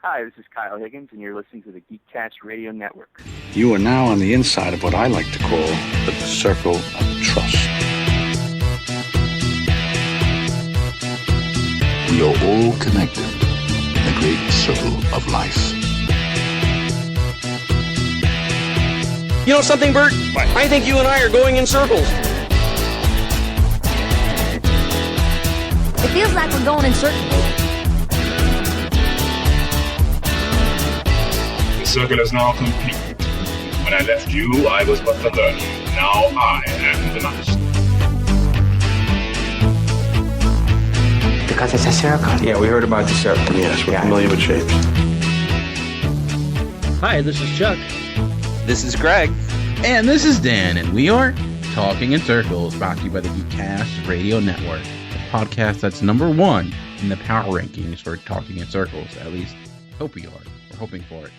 Hi, this is Kyle Higgins, and you're listening to the Geekcast Radio Network. You are now on the inside of what I like to call the circle of trust. We are all connected in the great circle of life. You know something, Bert? What? I think you and I are going in circles. It feels like we're going in circles. The circle is now complete. When I left you, I was but the learner. Now I am the master. Because it's a circle. Yeah, we heard about the circle. Yes, we're familiar with shapes. Hi, this is Chuck. This is Greg. And this is Dan, and we are Talking in Circles, brought to you by the Geekcast Radio Network, a podcast that's number one in the power rankings for Talking in Circles. At least, hope we are. We're hoping for it.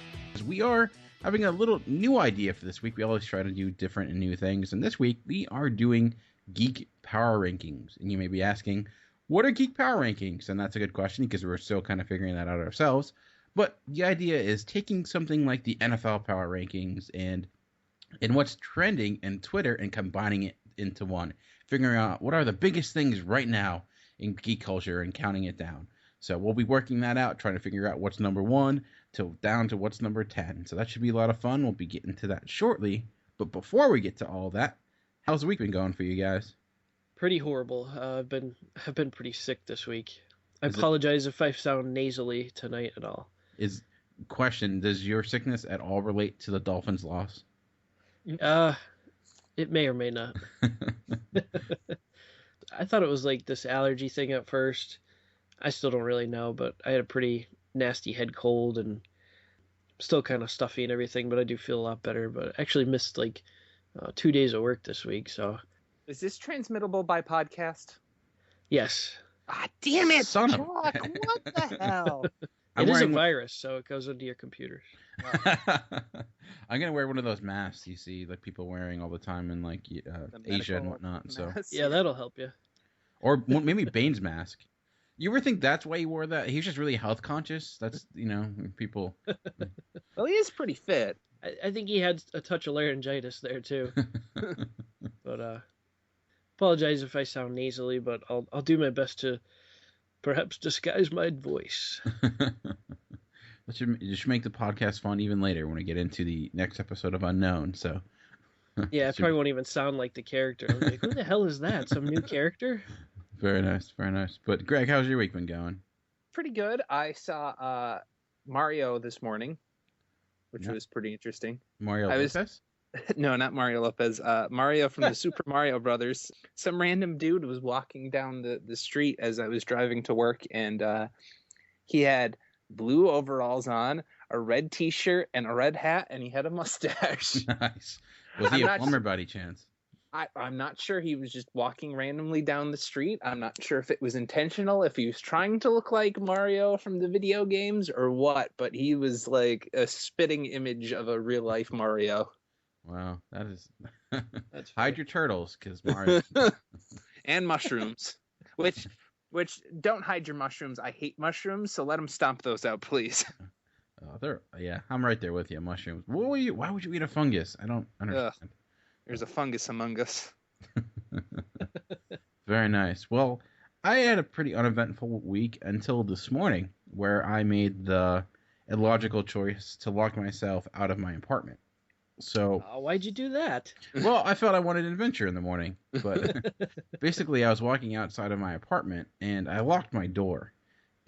We are having a little new idea for this week. We always try to do different and new things, and this week we are doing Geek Power Rankings. And you may be asking, what are Geek Power Rankings? And that's a good question because we're still kind of figuring that out ourselves. But the idea is taking something like the NFL Power Rankings and what's trending in Twitter and combining it into one, figuring out what are the biggest things right now in geek culture and counting it down. So we'll be working that out, trying to figure out what's number 1 down to what's number 10. So that should be a lot of fun. We'll be getting to that shortly. But before we get to all that, how's the week been going for you guys? Pretty horrible. I've been pretty sick this week. I apologize if I sound nasally tonight at all. Does your sickness at all relate to the Dolphins' loss? It may or may not. I thought it was like this allergy thing at first. I still don't really know, but I had a pretty nasty head cold and still kind of stuffy and everything, but I do feel a lot better. But I actually missed 2 days of work this week, so. Is this transmittable by podcast? Yes. Ah, damn it, Son of Chuck, what the hell? It is a virus, so it goes into your computers. I'm going to wear one of those masks you see like people wearing all the time in Asia and whatnot. So yeah, that'll help you. Or maybe Bane's mask. You ever think that's why he wore that? He's just really health conscious. That's, people. Well, he is pretty fit. I think he had a touch of laryngitis there too. But apologize if I sound nasally, but I'll do my best to perhaps disguise my voice. It should make the podcast fun even later when we get into the next episode of Unknown. So yeah, I probably won't even sound like the character. I'm like, who the hell is that? Some new character? Very nice, very nice. But Greg, how's your week been going? Pretty good. I saw Mario this morning, which was pretty interesting. Mario Lopez? No, not Mario Lopez. Mario from the Super Mario Brothers. Some random dude was walking down the street as I was driving to work, and he had blue overalls on, a red T-shirt, and a red hat, and he had a mustache. Nice. Was he a plumber by any chance? I'm not sure. He was just walking randomly down the street. I'm not sure if it was intentional, if he was trying to look like Mario from the video games or what, but he was like a spitting image of a real-life Mario. Wow, that is... Hide your turtles, because Mario... And mushrooms. Which don't hide your mushrooms. I hate mushrooms, so let them stomp those out, please. I'm right there with you, mushrooms. Why would you eat a fungus? I don't understand. Ugh. There's a fungus among us. Very nice. Well, I had a pretty uneventful week until this morning, where I made the illogical choice to lock myself out of my apartment. So why'd you do that? Well, I felt I wanted an adventure in the morning, but basically I was walking outside of my apartment and I locked my door,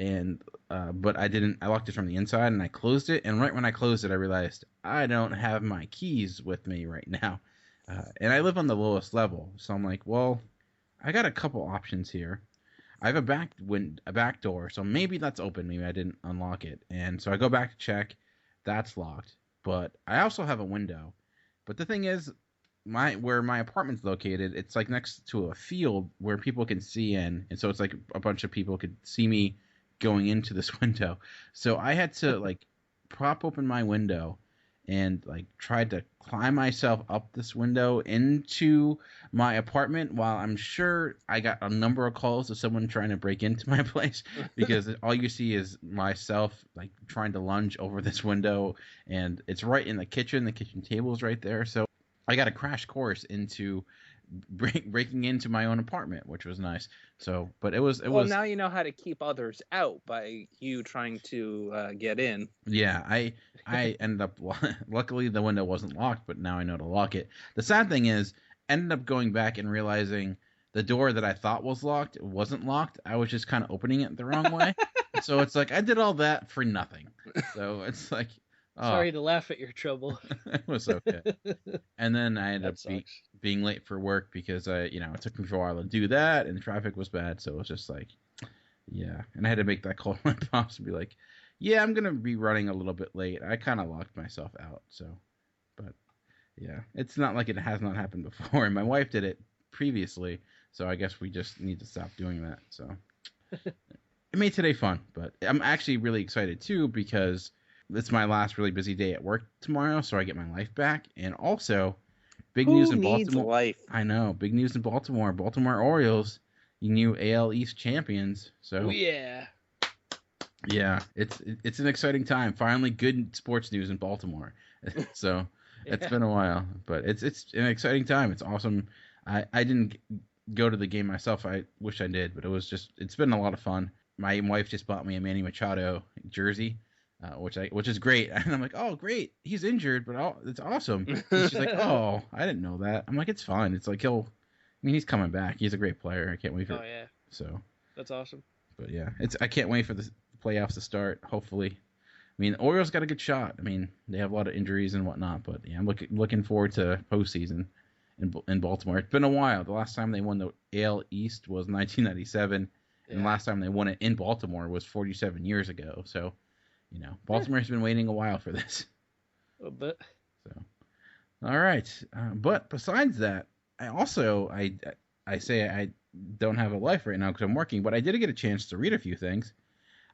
and but I didn't. I locked it from the inside and I closed it. And right when I closed it, I realized I don't have my keys with me right now, and I live on the lowest level. So I'm like, well, I got a couple options here. I have a back door, so maybe that's open. Maybe I didn't unlock it, and so I go back to check. That's locked. But I also have a window. But the thing is, where my apartment's located, it's like next to a field where people can see in. And so it's like a bunch of people could see me going into this window. So I had to prop open my window and like tried to climb myself up this window into my apartment, while I'm sure I got a number of calls of someone trying to break into my place, because all you see is myself like trying to lunge over this window, and it's right in the kitchen. The kitchen table's right there. So I got a crash course into breaking into my own apartment, which was nice. So, but it was. Well, now you know how to keep others out by you trying to get in. Yeah, I ended up. Luckily, the window wasn't locked, but now I know to lock it. The sad thing is, ended up going back and realizing the door that I thought was locked wasn't locked. I was just kind of opening it the wrong way. So it's like I did all that for nothing. So it's like. Oh. Sorry to laugh at your trouble. It was okay. And then I ended up being late for work because it took me for a while to do that, and the traffic was bad. So it was just like, yeah. And I had to make that call to my boss and be like, yeah, I'm going to be running a little bit late. I kind of locked myself out. So, but yeah, it's not like it has not happened before. And my wife did it previously. So I guess we just need to stop doing that. So it made today fun, but I'm actually really excited too, because it's my last really busy day at work tomorrow, so I get my life back. And also, big news in Baltimore. Life? I know, big news in Baltimore. Baltimore Orioles, you new AL East champions. So yeah, it's an exciting time. Finally, good sports news in Baltimore. So it's been a while, but it's an exciting time. It's awesome. I didn't go to the game myself. I wish I did, but it's been a lot of fun. My wife just bought me a Manny Machado jersey. Which is great. And I'm like, oh, great. He's injured, but it's awesome. And she's like, oh, I didn't know that. I'm like, it's fine. It's like he's coming back. He's a great player. I can't wait for it. Oh, yeah. So. That's awesome. But, yeah. I can't wait for the playoffs to start, hopefully. I mean, the Orioles got a good shot. I mean, they have a lot of injuries and whatnot, but, yeah, I'm looking forward to postseason in Baltimore. It's been a while. The last time they won the AL East was 1997, and the last time they won it in Baltimore was 47 years ago. So, Baltimore's been waiting a while for this. A little bit. So, all right. But besides that, I say I don't have a life right now because I'm working, but I did get a chance to read a few things.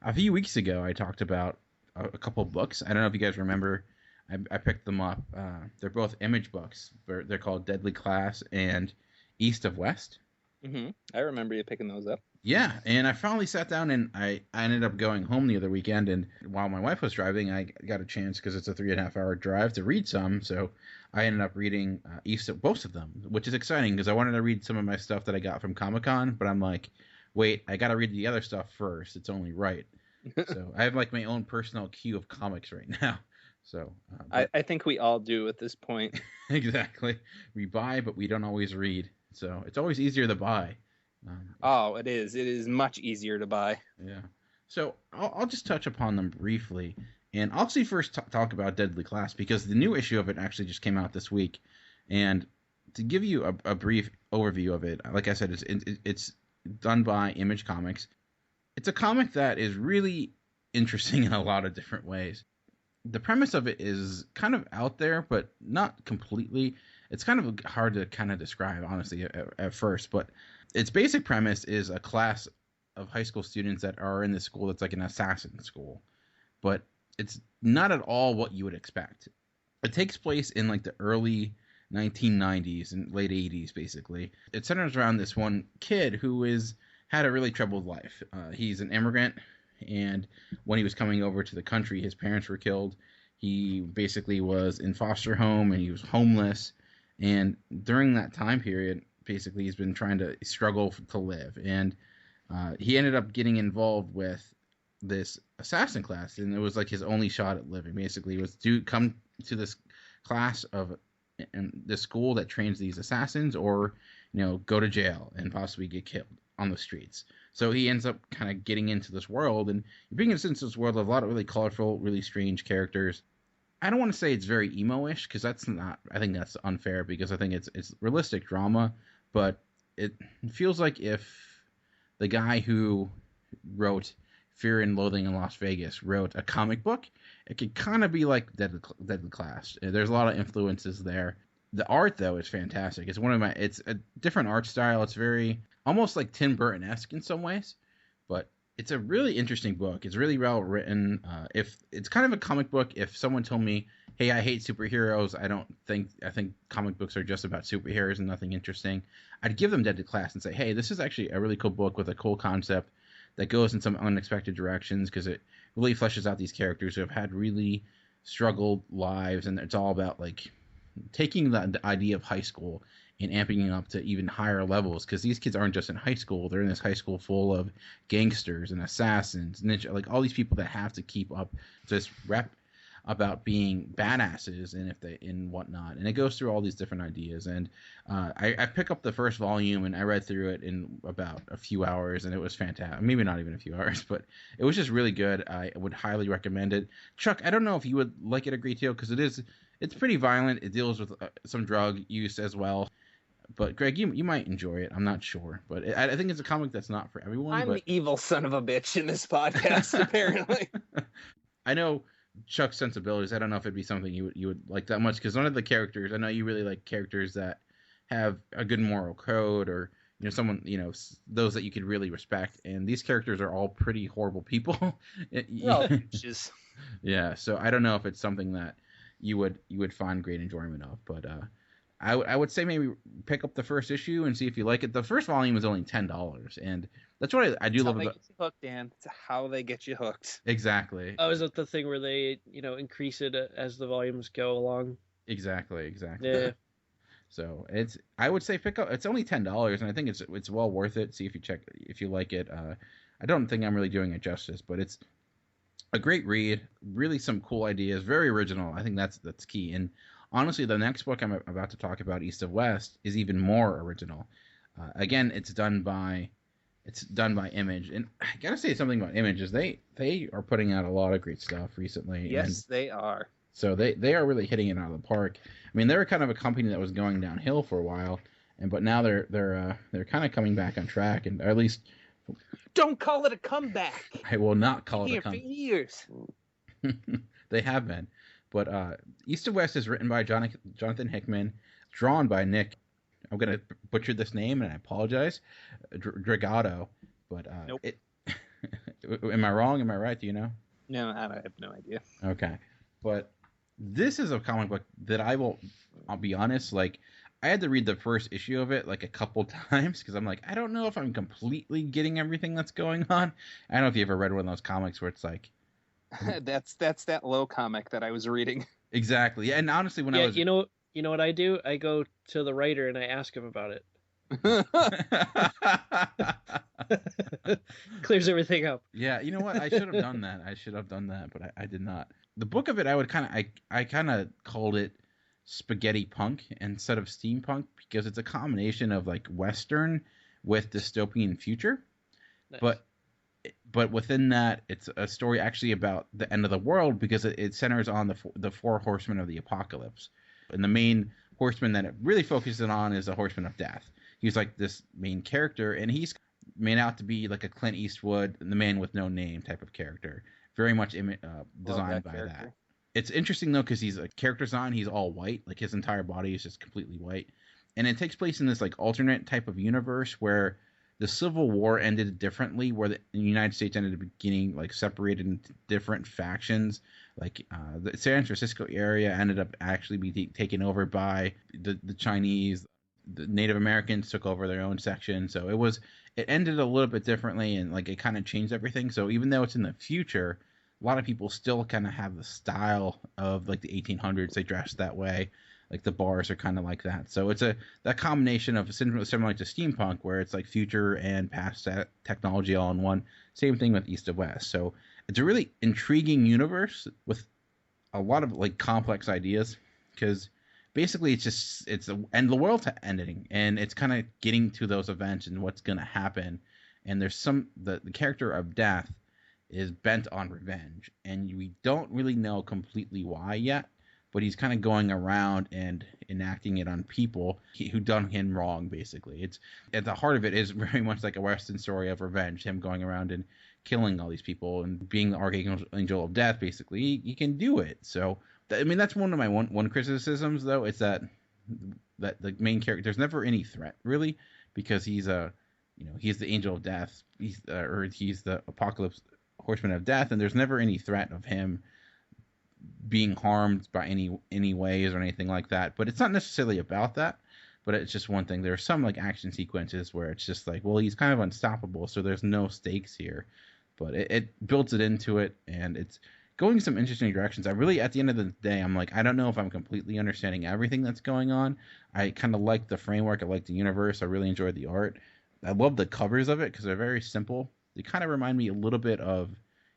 A few weeks ago, I talked about a couple books. I don't know if you guys remember. I picked them up. They're both image books. They're called Deadly Class and East of West. Mm-hmm. I remember you picking those up. Yeah, and I finally sat down, and I ended up going home the other weekend, and while my wife was driving, I got a chance, because it's a 3.5-hour drive, to read some, so I ended up reading East of both of them, which is exciting, because I wanted to read some of my stuff that I got from Comic-Con, but I'm like, wait, I got to read the other stuff first. It's only right. So I have like my own personal queue of comics right now. So I think we all do at this point. Exactly. We buy, but we don't always read. So it's always easier to buy. It is. It is much easier to buy. Yeah. So I'll just touch upon them briefly. And I'll see first talk about Deadly Class, because the new issue of it actually just came out this week. And to give you a brief overview of it, like I said, it's done by Image Comics. It's a comic that is really interesting in a lot of different ways. The premise of it is kind of out there, but not completely. It's kind of hard to kind of describe, honestly, at first. But its basic premise is a class of high school students that are in this school that's like an assassin school. But it's not at all what you would expect. It takes place in like the early 1990s and late 80s, basically. It centers around this one kid who had a really troubled life. He's an immigrant, and when he was coming over to the country, his parents were killed. He basically was in foster home, and he was homeless. And during that time period, basically, he's been trying to struggle to live. And he ended up getting involved with this assassin class, and it was like his only shot at living. Basically, was to come to this class of this school that trains these assassins, or go to jail and possibly get killed on the streets. So he ends up kind of getting into this world, and you're being into this world of a lot of really colorful, really strange characters. I don't want to say it's very emo-ish, because that's not. I think that's unfair, because I think it's realistic drama, but it feels like if the guy who wrote Fear and Loathing in Las Vegas wrote a comic book, it could kind of be like Deadly Class. There's a lot of influences there. The art, though, is fantastic. It's a different art style. It's very almost like Tim Burton-esque in some ways, but it's a really interesting book. It's really well written. If it's kind of a comic book, if someone told me, hey, I hate superheroes. I think comic books are just about superheroes and nothing interesting. I'd give them Dead to Class and say, hey, this is actually a really cool book with a cool concept that goes in some unexpected directions because it really fleshes out these characters who have had really struggled lives, and it's all about like taking the idea of high school and amping it up to even higher levels, because these kids aren't just in high school, they're in this high school full of gangsters and assassins, ninja, like all these people that have to keep up this rep about being badasses and whatnot, and it goes through all these different ideas. And I picked up the first volume and I read through it in about a few hours, and it was fantastic. Maybe not even a few hours, but it was just really good. I would highly recommend it. Chuck, I don't know if you would like it a great deal, because it's pretty violent. It deals with some drug use as well. But Greg, you might enjoy it. I'm not sure, but I think it's a comic that's not for everyone. I'm the evil son of a bitch in this podcast, apparently. I know Chuck's sensibilities. I don't know if it'd be something you would like that much, because one of the characters, I know you really like characters that have a good moral code, or someone, those that you could really respect, and these characters are all pretty horrible people. Well, just yeah. So I don't know if it's something that you would find great enjoyment of, but I would say maybe pick up the first issue and see if you like it. The first volume is only $10, and that's what I do love about. Get you hooked, Dan. It's how they get you hooked. Exactly. Oh, is it the thing where they increase it as the volumes go along? Exactly. Yeah. So I would say pick up. It's only $10, and I think it's well worth it. See if you like it. I don't think I'm really doing it justice, but it's a great read. Really, some cool ideas. Very original. I think that's key. And honestly, the next book I'm about to talk about, East of West, is even more original. Again, it's done by Image, and I gotta say something about Image is they are putting out a lot of great stuff recently. Yes, they are. So they are really hitting it out of the park. I mean, they're kind of a company that was going downhill for a while, but now they're kind of coming back on track, and or at least don't call it a comeback. I will not call it a comeback. comeback. For years. They have been. But East of West is written by Jonathan Hickman, drawn by Nick. I'm going to butcher this name, and I apologize. Dragato. But nope. Am I wrong? Am I right? Do you know? No, I have no idea. Okay. But this is a comic book that I'll be honest, like, I had to read the first issue of it like a couple times, because I'm like, I don't know if I'm completely getting everything that's going on. I don't know if you ever read one of those comics where it's like, that's that low comic that I was reading. Exactly. Yeah, and honestly, when I was, you know what I do? I go to the writer and I ask him about it. Clears everything up. Yeah, you know what? I should have done that. But I did not. The book of it, I kind of called it spaghetti punk instead of steampunk, because it's a combination of like Western with dystopian future. Nice. But within that, it's a story actually about the end of the world, because it centers on the four horsemen of the apocalypse. And the main horseman that it really focuses on is the horseman of death. He's like this main character, and he's made out to be like a Clint Eastwood, the man with no name type of character. Very much designed by that. It's interesting, though, because he's a character design. He's all white. Like, his entire body is just completely white. And it takes place in this like alternate type of universe where the Civil War ended differently, where the United States ended up getting like separated into different factions. Like the San Francisco area ended up actually being taken over by the Chinese. The Native Americans took over their own section. So it ended a little bit differently, and like it kind of changed everything. So even though it's in the future, a lot of people still kind of have the style of like the 1800s. They dress that way. Like the bars are kind of like that. So it's that combination of similar to steampunk, where it's like future and past technology all in one. Same thing with East of West. So it's a really intriguing universe with a lot of like complex ideas, because basically and the world's ending, and it's kind of getting to those events and what's going to happen. And there's the character of Death is bent on revenge, and we don't really know completely why yet. But he's kind of going around and enacting it on people who done him wrong, basically. It's at the heart of it is very much like a Western story of revenge, him going around and killing all these people and being the archangel of death, basically. He can do it. So, I mean, that's one of my one criticisms, though. It's that the main character, there's never any threat, really, because he's the angel of death, he's the apocalypse horseman of death, and there's never any threat of him being harmed by any ways or anything like that. But it's not necessarily about that. But it's just one thing. There are some like action sequences where it's just like, well, he's kind of unstoppable, so there's no stakes here. But it builds it into it, and it's going some interesting directions. I really, at the end of the day, I'm like, I don't know if I'm completely understanding everything that's going on. I kind of like the framework. I like the universe. I really enjoyed the art. I love the covers of it because they're very simple. They kind of remind me a little bit of,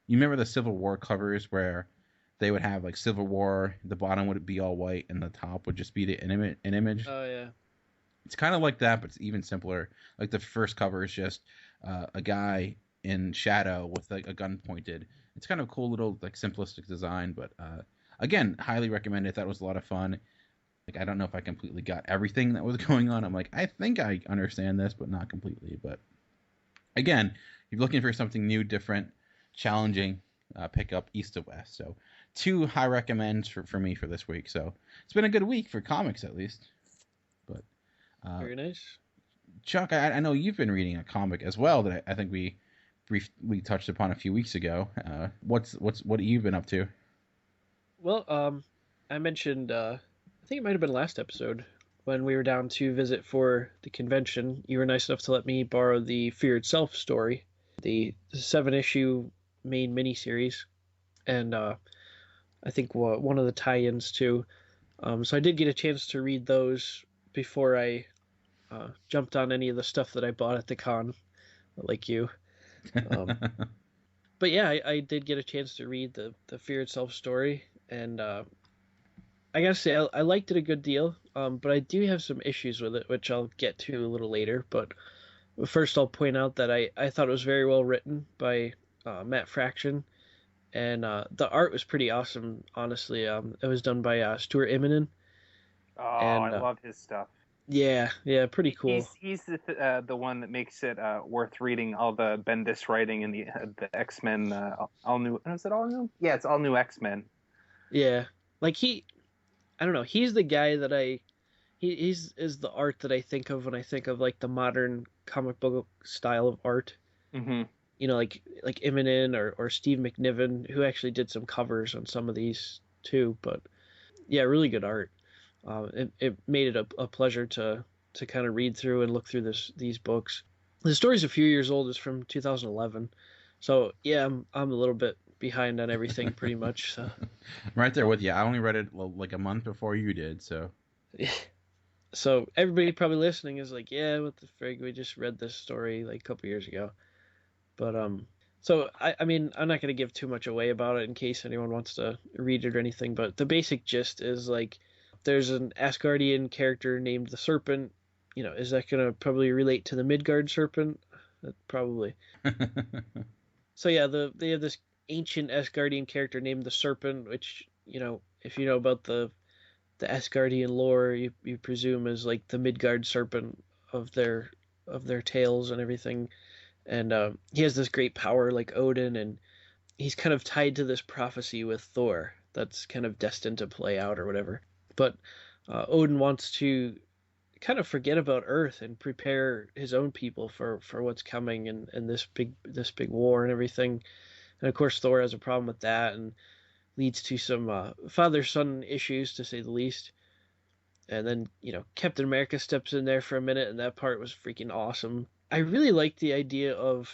you remember the Civil War covers where they would have like Civil War, the bottom would be all white, and the top would just be an image. Oh, yeah. It's kind of like that, but it's even simpler. Like the first cover is just a guy in shadow with like a gun pointed. It's kind of cool little like simplistic design, but again, highly recommend it. That was a lot of fun. Like I don't know if I completely got everything that was going on. I'm like, I think I understand this, but not completely. But again, if you're looking for something new, different, challenging, pick up East to West. So 2 high recommends for me for this week. So it's been a good week for comics at least. But very nice. Chuck, I know you've been reading a comic as well that I think we touched upon a few weeks ago. What have you been up to? Well, I mentioned, I think it might have been last episode when we were down to visit for the convention. You were nice enough to let me borrow the Fear Itself story, the 7-issue main miniseries, and I think one of the tie-ins too. So I did get a chance to read those before I jumped on any of the stuff that I bought at the con, like you. But yeah, I did get a chance to read the Fear Itself story, and I gotta say I liked it a good deal, but I do have some issues with it, which I'll get to a little later. But first I'll point out that I thought it was very well written by Matt Fraction, and the art was pretty awesome, honestly. It was done by Stuart Immonen. Oh, and, I love his stuff. Yeah, pretty cool. He's the one that makes it worth reading all the Bendis writing in the X-Men all new. Is it all new? Yeah, it's all new X-Men. Yeah, like I don't know. He's the guy that he's the art that I think of when I think of like the modern comic book style of art. Mm-hmm. You know, like Immonen or Steve McNiven, who actually did some covers on some of these too. But yeah, really good art. It made it a pleasure to kind of read through and look through these books. The story's a few years old. It's from 2011, so yeah, I'm a little bit behind on everything pretty much. So. I'm right there with you. I only read it like a month before you did, so. So everybody probably listening is like, yeah, what the frig? We just read this story like a couple years ago, but So I mean, I'm not gonna give too much away about it in case anyone wants to read it or anything. But the basic gist is like, there's an Asgardian character named the Serpent. You know, is that going to probably relate to the Midgard Serpent? Probably. So yeah, they have this ancient Asgardian character named the Serpent, which, you know, if you know about the Asgardian lore, you presume is like the Midgard Serpent of their tales and everything. And he has this great power like Odin, and he's kind of tied to this prophecy with Thor that's kind of destined to play out or whatever. But Odin wants to kind of forget about Earth and prepare his own people for what's coming and this big war and everything. And of course Thor has a problem with that and leads to some father-son issues, to say the least. And then, you know, Captain America steps in there for a minute, and that part was freaking awesome. I really liked the idea of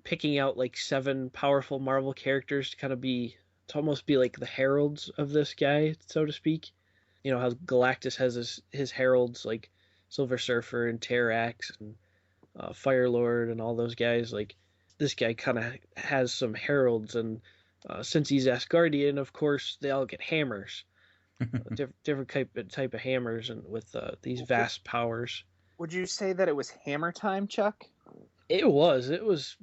picking out like 7 powerful Marvel characters to kind of to almost be like the heralds of this guy, so to speak. You know how Galactus has his heralds like Silver Surfer and Terrax and Firelord and all those guys. Like, this guy kind of has some heralds, and since he's Asgardian, of course, they all get hammers, different type of hammers, and with these vast powers. Would you say that it was hammer time, Chuck? It was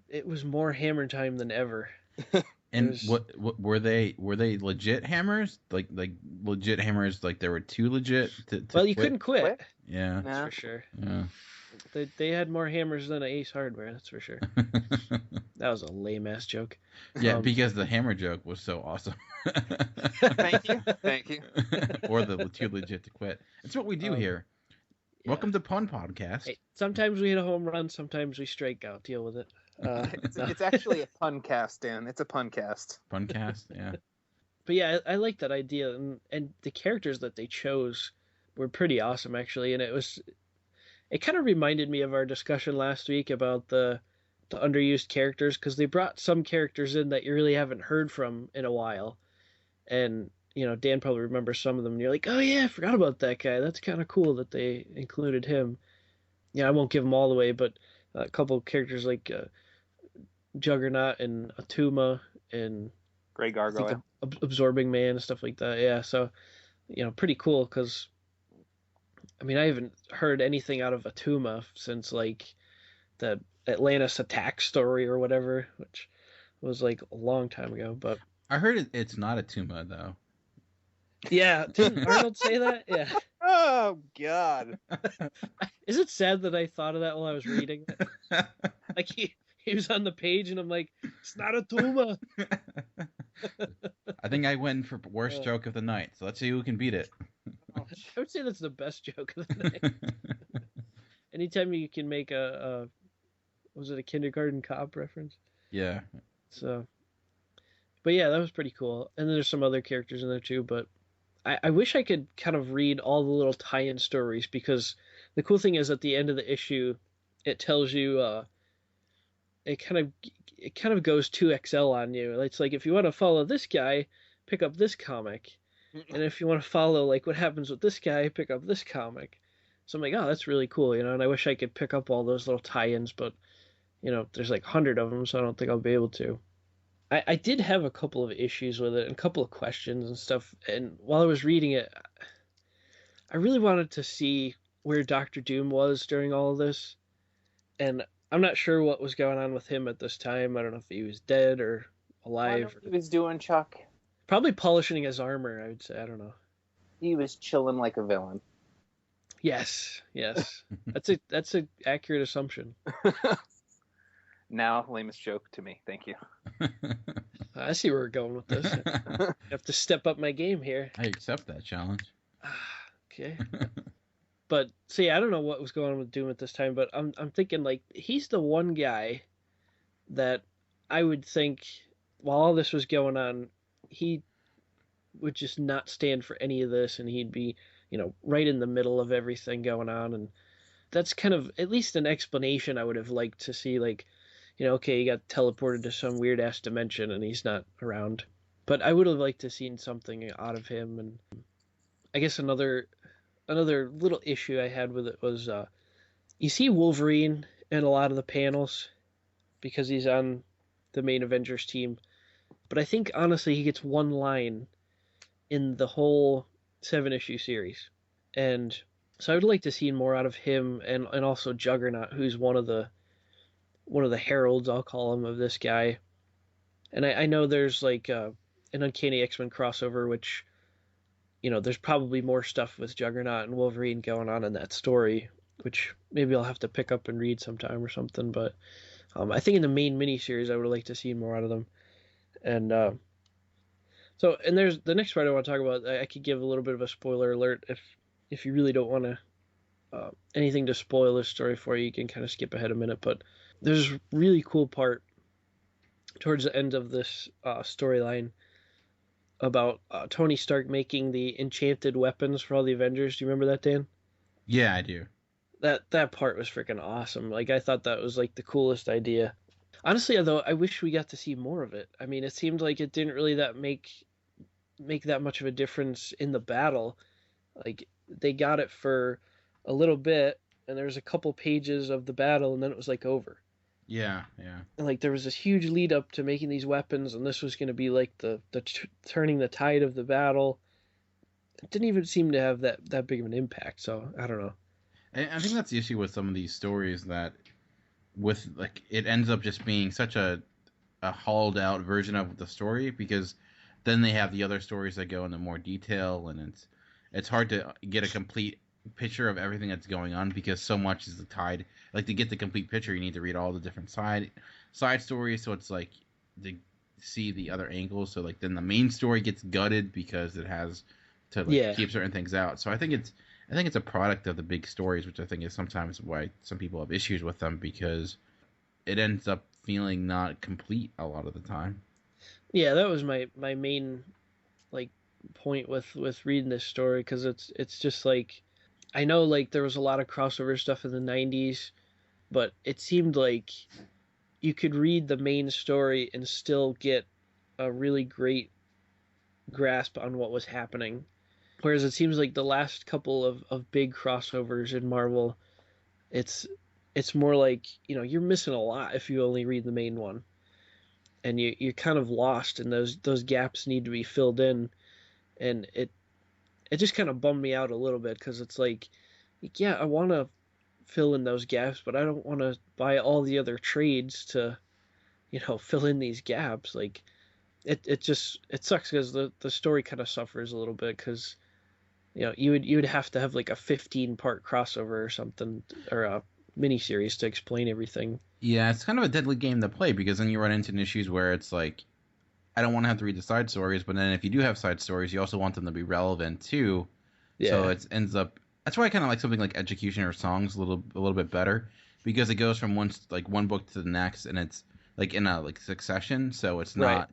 more hammer time than ever. And what were they legit hammers? Like legit hammers? Like there were 2 legit? Well, you couldn't quit. Yeah, that's for sure. Yeah, they had more hammers than Ace Hardware. That's for sure. That was a lame ass joke. Yeah, because the hammer joke was so awesome. Thank you. Or the 2 legit to quit. It's what we do here. Yeah. Welcome to Pun Podcast. Hey, sometimes we hit a home run, sometimes we strike out. Deal with it. It's actually a puncast, Dan. It's a puncast. Puncast, yeah. But yeah, I like that idea, and the characters that they chose were pretty awesome actually, and it kind of reminded me of our discussion last week about the underused characters, because they brought some characters in that you really haven't heard from in a while, and Dan probably remembers some of them, and you're like, oh yeah, I forgot about that guy. That's kind of cool that they included him. Yeah, I won't give them all away, but a couple of characters like Juggernaut and Atuma and Grey Gargoyle, Absorbing Man and stuff like that. Yeah, so pretty cool, because I mean I haven't heard anything out of Atuma since like the Atlantis attack story or whatever, which was like a long time ago. But I heard it's not a Tuma though. Yeah, didn't Arnold say that? Yeah. Oh God! Is it sad that I thought of that while I was reading it? Like he was on the page, and I'm like, it's not a Tuma. I think I win for worst joke of the night. So let's see who can beat it. I would say that's the best joke of the night. Anytime you can make was it a Kindergarten Cop reference? Yeah. So, but yeah, that was pretty cool. And then there's some other characters in there too, but I wish I could kind of read all the little tie-in stories, because the cool thing is at the end of the issue, it tells you it kind of goes 2XL on you. It's like, if you want to follow this guy, pick up this comic, and if you want to follow like what happens with this guy, pick up this comic. So I'm like, oh, that's really cool, and I wish I could pick up all those little tie-ins, but there's like 100 of them, so I don't think I'll be able to. I did have a couple of issues with it and a couple of questions and stuff. And while I was reading it, I really wanted to see where Dr. Doom was during all of this. And I'm not sure what was going on with him at this time. I don't know if he was dead or alive. What he was doing, Chuck? Probably polishing his armor, I would say. I don't know. He was chilling like a villain. Yes. That's a accurate assumption. Now, lamest joke to me. Thank you. I see where we're going with this. I have to step up my game here. I accept that challenge. Okay. But see, I don't know what was going on with Doom at this time, but I'm thinking like he's the one guy that I would think while all this was going on, he would just not stand for any of this, and he'd be, right in the middle of everything going on. And that's kind of at least an explanation I would have liked to see, like, okay, he got teleported to some weird ass dimension and he's not around. But I would have liked to have seen something out of him. And I guess another little issue I had with it was you see Wolverine in a lot of the panels because he's on the main Avengers team. But I think honestly he gets one line in the whole 7-issue series. And so I would like to see more out of him, and also Juggernaut, who's one of the heralds, I'll call him, of this guy. And I know there's like an Uncanny X-Men crossover, which, there's probably more stuff with Juggernaut and Wolverine going on in that story, which maybe I'll have to pick up and read sometime or something. But I think in the main miniseries, I would like to see more out of them. And and there's the next part I want to talk about. I could give a little bit of a spoiler alert. If you really don't want to anything to spoil this story for you, you can kind of skip ahead a minute. But there's a really cool part towards the end of this storyline about Tony Stark making the enchanted weapons for all the Avengers. Do you remember that, Dan? Yeah, I do. That part was freaking awesome. Like, I thought that was like the coolest idea. Honestly, though, I wish we got to see more of it. I mean, it seemed like it didn't really make that much of a difference in the battle. Like, they got it for a little bit, and there was a couple pages of the battle, and then it was like over. Yeah. And like there was this huge lead up to making these weapons, and this was going to be like the turning the tide of the battle. It didn't even seem to have that big of an impact. So I don't know. I think that's the issue with some of these stories, that with like it ends up just being such a hauled out version of the story, because then they have the other stories that go into more detail, and it's hard to get a complete picture of everything that's going on, because so much is tied. Like, to get the complete picture, you need to read all the different side stories, so it's like to see the other angles. So like then the main story gets gutted because it has to keep certain things out. So I think it's a product of the big stories, which I think is sometimes why some people have issues with them, because it ends up feeling not complete a lot of the time. Yeah, that was my main like point with reading this story, because it's just like, I know like there was a lot of crossover stuff in the 90s, but it seemed like you could read the main story and still get a really great grasp on what was happening. Whereas it seems like the last couple of big crossovers in Marvel, it's more like, you're missing a lot if you only read the main one. And you're kind of lost, and those gaps need to be filled in. And it just kind of bummed me out a little bit, because it's like, yeah, I want to fill in those gaps, but I don't want to buy all the other trades to, fill in these gaps. Like, it sucks, because the story kind of suffers a little bit, because you would have to have like a 15-part crossover or something, or a miniseries to explain everything. Yeah, it's kind of a deadly game to play, because then you run into issues where it's like, I don't want to have to read the side stories, but then if you do have side stories, you also want them to be relevant too. Yeah. So it ends up. That's why I kind of like something like Education or Songs a little bit better, because it goes from one book to the next, and it's like in a succession. So it's not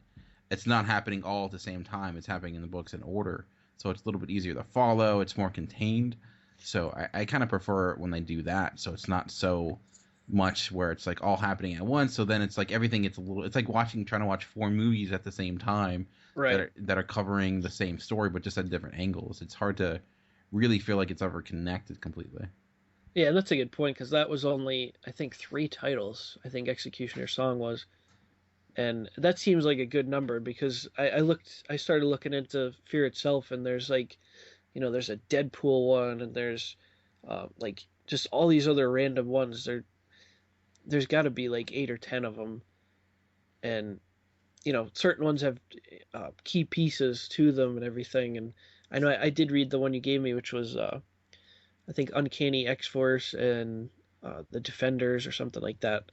happening all at the same time. It's happening in the books in order. So it's a little bit easier to follow. It's more contained. So I kind of prefer when they do that. So it's not so much where it's like all happening at once. So then it's like everything gets it's like trying to watch 4 movies at the same time, right? That are covering the same story, but just at different angles. It's hard to really feel like it's ever connected completely. Yeah, that's a good point, because that was only, I think, 3 titles. I think Executioner Song was. And that seems like a good number, because I started looking into Fear itself, and there's like, there's a Deadpool one, and there's like just all these other random ones. There's got to be like 8 or 10 of them, and certain ones have key pieces to them and everything. And I know I did read the one you gave me, which was I think Uncanny X-Force and the Defenders or something like that.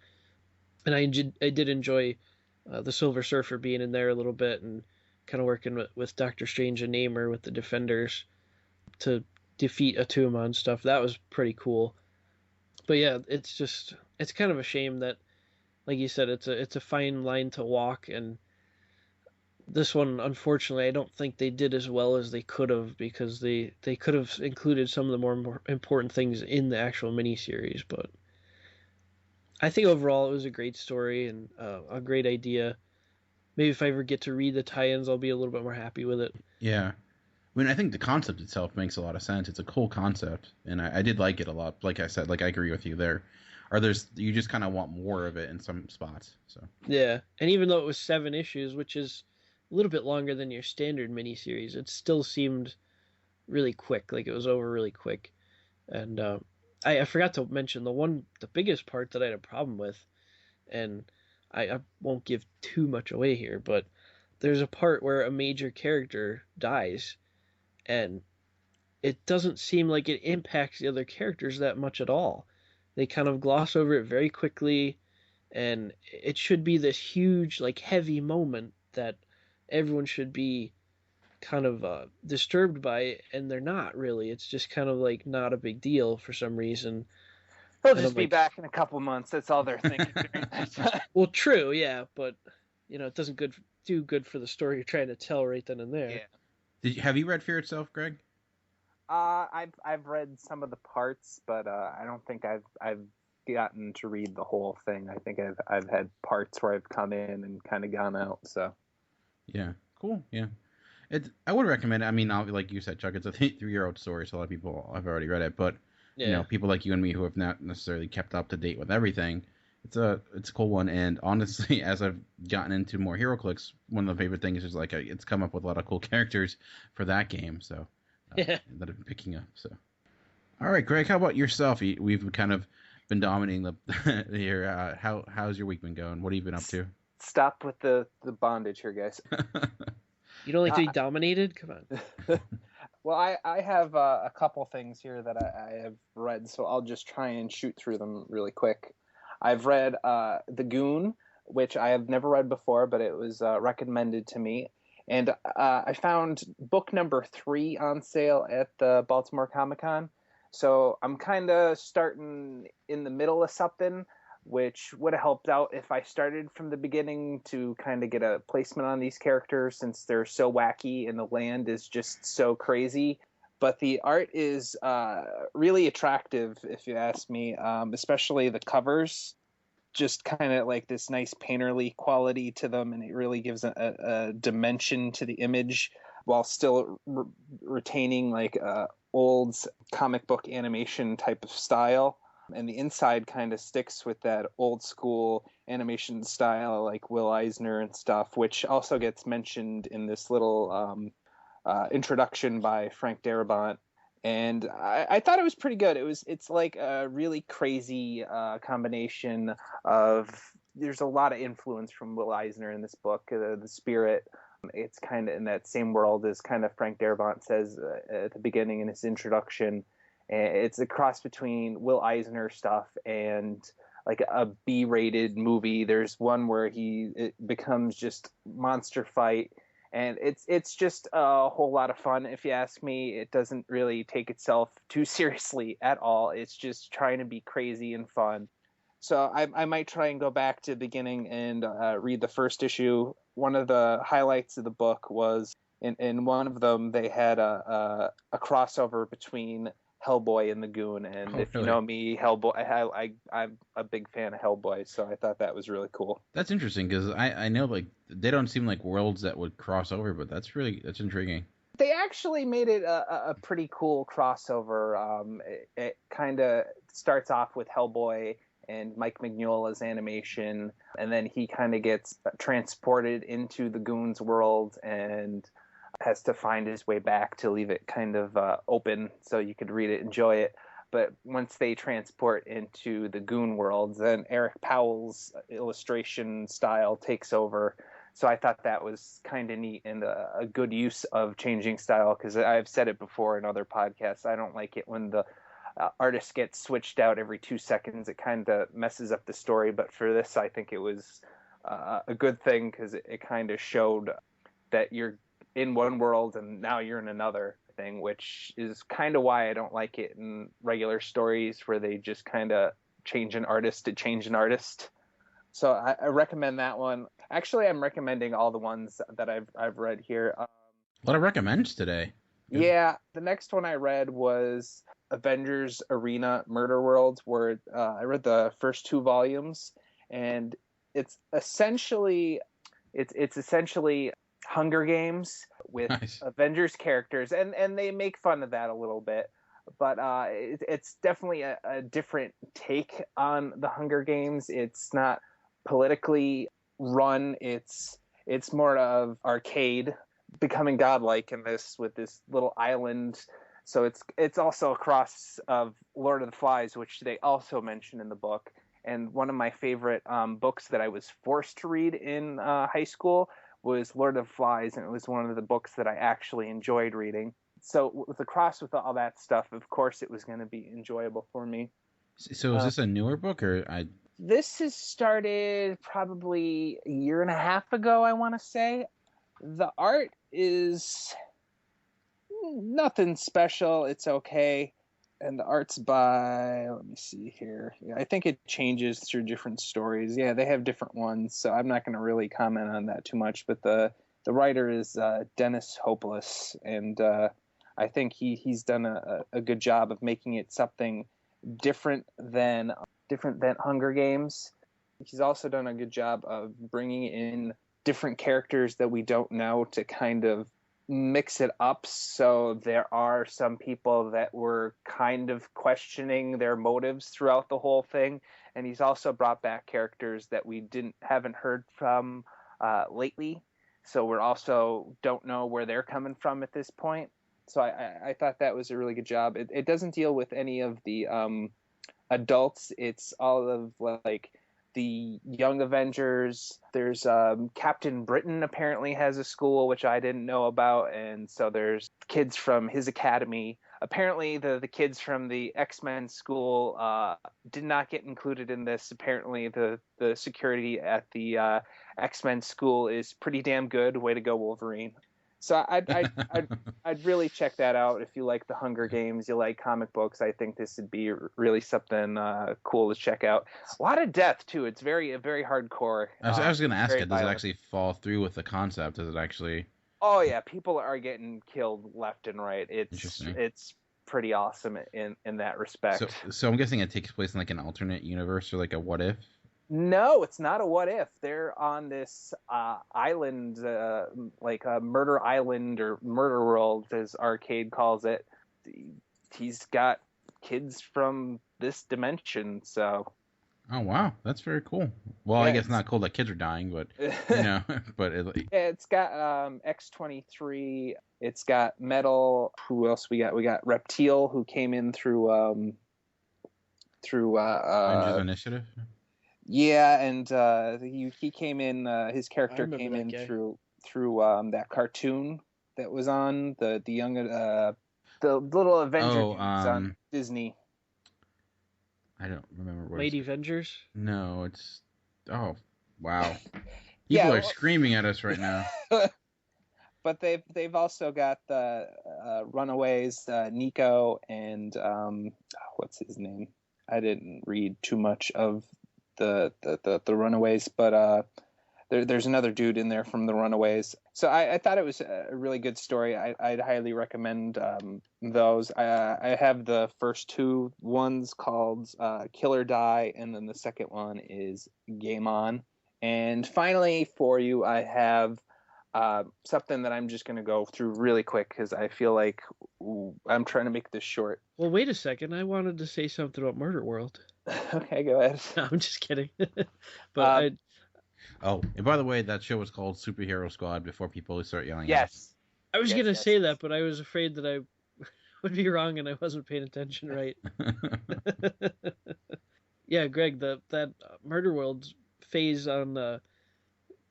And I did enjoy the Silver Surfer being in there a little bit, and kind of working with Doctor Strange and Namor with the Defenders to defeat Atuma and stuff. That was pretty cool. But yeah, it's kind of a shame that, like you said, it's a fine line to walk, and this one, unfortunately, I don't think they did as well as they could have, because they could have included some of the more important things in the actual miniseries. But I think overall it was a great story and a great idea. Maybe if I ever get to read the tie-ins, I'll be a little bit more happy with it. Yeah. I mean, I think the concept itself makes a lot of sense. It's a cool concept, and I did like it a lot. Like I said, I agree with you there. You just kind of want more of it in some spots. So yeah, and even though it was 7 issues, which is a little bit longer than your standard miniseries, it still seemed really quick. Like, it was over really quick. And I forgot to mention the biggest part that I had a problem with, and I won't give too much away here, but there's a part where a major character dies, and it doesn't seem like it impacts the other characters that much at all. They kind of gloss over it very quickly, and it should be this huge, like, heavy moment that everyone should be kind of disturbed by, and they're not really. It's just kind of like not a big deal for some reason. They'll just be back in a couple months. That's all they're thinking during that time. Well, true, yeah, but it doesn't do good for the story you're trying to tell right then and there. Yeah. Have you read Fear itself, Greg? I've read some of the parts, but I don't think I've gotten to read the whole thing. I think I've had parts where I've come in and kind of gone out. So yeah, cool. Yeah, I would recommend it. I mean, like you said, Chuck, it's a 3-year-old story, so a lot of people have already read it. But people like you and me who have not necessarily kept up to date with everything, it's a cool one. And honestly, as I've gotten into more HeroClix, one of the favorite things is like it's come up with a lot of cool characters for that game. So. That I've been picking up. So, all right, Greg, how about yourself? We've kind of been dominating the here. How's your week been going? What have you been up to? Stop with the bondage here, guys. You don't like to be dominated? Come on. Well, I have a couple things here that I have read, so I'll just try and shoot through them really quick. I've read The Goon, which I have never read before, but it was recommended to me. And I found book number 3 on sale at the Baltimore Comic-Con. So I'm kind of starting in the middle of something. which would have helped out if I started from the beginning to kind of get a placement on these characters, since they're so wacky and the land is just so crazy. But the art is really attractive, if you ask me, especially the covers. Just kind of like this nice painterly quality to them, and it really gives a dimension to the image while still retaining like old comic book animation type of style. And the inside kind of sticks with that old school animation style like Will Eisner and stuff, which also gets mentioned in this little introduction by Frank Darabont. And I thought it was pretty good. It's like a really crazy combination of, there's a lot of influence from Will Eisner in this book. The spirit, it's kind of in that same world as kind of Frank Darabont says at the beginning in his introduction. It's a cross between Will Eisner stuff and like a B-rated movie. There's one where it becomes just monster fight. And it's just a whole lot of fun, if you ask me. It doesn't really take itself too seriously at all. It's just trying to be crazy and fun. So I might try and go back to the beginning and read the first issue. One of the highlights of the book was in one of them they had a crossover between Hellboy and the Goon, and if you know me, Hellboy, I'm a big fan of Hellboy, so I thought that was really cool. That's interesting because I know like they don't seem like worlds that would cross over, but that's intriguing. They actually made it a pretty cool crossover. It kind of starts off with Hellboy and Mike Mignola's animation, and then he kind of gets transported into the Goon's world and has to find his way back to leave it kind of open so you could read it, enjoy it. But once they transport into the Goon world, then Eric Powell's illustration style takes over. So I thought that was kind of neat and a good use of changing style, because I've said it before in other podcasts. I don't like it when the artist gets switched out every 2 seconds. It kind of messes up the story. But for this, I think it was a good thing, because it kind of showed that you're in one world and now you're in another thing, which is kind of why I don't like it in regular stories where they just kind of change an artist to change an artist. So I recommend that one. Actually, I'm recommending all the ones that I've read here. A lot of recommends today. Yeah, the next one I read was Avengers Arena Murder World, where I read the first 2 volumes, and it's essentially Hunger Games with nice Avengers characters, and they make fun of that a little bit, but it's definitely a different take on the Hunger Games. It's not politically run. It's more of arcade, becoming godlike in this with this little island. So it's also a cross of Lord of the Flies, which they also mention in the book. And one of my favorite books that I was forced to read in high school was Lord of the Flies, and it was one of the books that I actually enjoyed reading. So with the cross with all that stuff, of course it was going to be enjoyable for me. So is this a newer book, or This has started probably a year and a half ago, I want to say. The art is nothing special. It's okay. And the art's by, let me see here. Yeah, I think it changes through different stories. Yeah, they have different ones, so I'm not going to really comment on that too much. But the writer is Dennis Hopeless, and I think he's done a good job of making it something different than Hunger Games. He's also done a good job of bringing in different characters that we don't know to kind of mix it up. So there are some people that were kind of questioning their motives throughout the whole thing, and he's also brought back characters that we haven't heard from lately, so we're also don't know where they're coming from at this point. So I thought that was a really good job. It doesn't deal with any of the adults. It's all of like the young Avengers. There's Captain Britain apparently has a school, which I didn't know about, and so there's kids from his academy. Apparently the kids from the X-Men school did not get included in this. Apparently the security at the X-Men school is pretty damn good. Way to go, Wolverine. So I'd really check that out if you like the Hunger Games, you like comic books. I think this would be really something cool to check out. A lot of death too. It's very hardcore. I was going to ask it. Does it violent. actually fall through with the concept? Does it actually? Oh yeah, people are getting killed left and right. Interesting. It's pretty awesome in that respect. So I'm guessing it takes place in like an alternate universe or like a what if? No, it's not a what if. They're on this island, like a murder island or murder world, as Arcade calls it. He's got kids from this dimension, so. Oh wow, that's very cool. Well, Yeah, I guess not cool that kids are dying, but you know, but Yeah, it's got X-23. It's got Metal. Who else we got? We got Reptile, who came in through Avengers Initiative. Yeah, and he came in. His character came in guy. through that cartoon that was on the young the little Avenger dudes on Disney. I don't remember what. Lady Avengers? No, it's. Oh, wow. Yeah, People are well- screaming at us right now. But they've also got the Runaways, Nico, and what's his name? I didn't read too much of the Runaways, but there's another dude in there from the Runaways. So I thought it was a really good story. I'd highly recommend those. I have the first two ones called Kill or Die, and then the second one is Game On. And finally, for you, I have something that I'm just going to go through really quick because I feel like I'm trying to make this short. Well, wait a second. I wanted to say something about Murder World. Okay, go ahead. No, I'm just kidding. But Oh, and by the way, that show was called Superhero Squad before people start yelling. Yes. I was Yes, going to yes, say yes. that, but I was afraid that I would be wrong and I wasn't paying attention right. Yeah, Greg, that Murder World phase on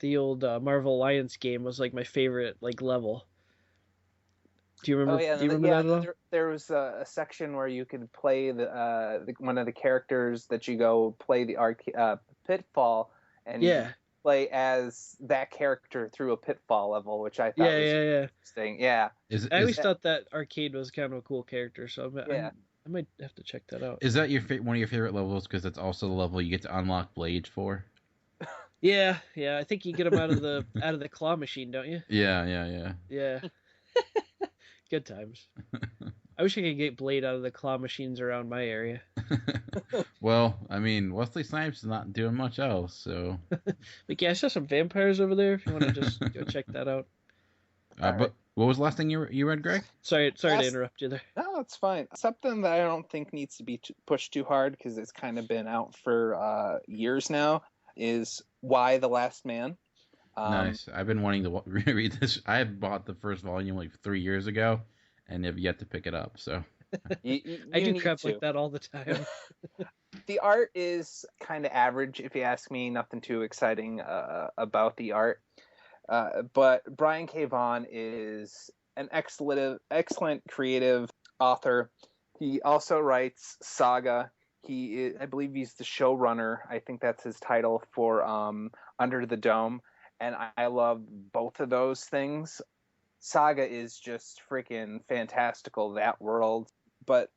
the old Marvel Alliance game was like my favorite level. Do you remember? Oh yeah, do you remember that at all? there was a section where you could play the one of the characters that you go play the Pitfall, and you play as that character through a Pitfall level, which I thought was interesting. Yeah. I always thought that Arcade was kind of a cool character, so Yeah. I might have to check that out. Is that one of your favorite levels? Because that's also the level you get to unlock blades for. Yeah. I think you get them out of the claw machine, don't you? Yeah. Yeah. Good times. I wish I could get Blade out of the claw machines around my area. Well, I mean, Wesley Snipes is not doing much else, so. But yeah, I saw some vampires over there. If you want to just go check that out. But what was the last thing you read, Greg? Sorry to interrupt you there. No, it's fine. Something that I don't think needs to be pushed too hard because it's kind of been out for years now is Why the Last Man. Nice. I've been wanting to read this. I bought the first volume like 3 years ago, and have yet to pick it up. So I do crap like that all the time. The art is kind of average, if you ask me. Nothing too exciting about the art. But Brian K. Vaughan is an excellent creative author. He also writes Saga. I believe he's the showrunner. I think that's his title for Under the Dome. And I love both of those things. Saga is just freaking fantastical, that world. But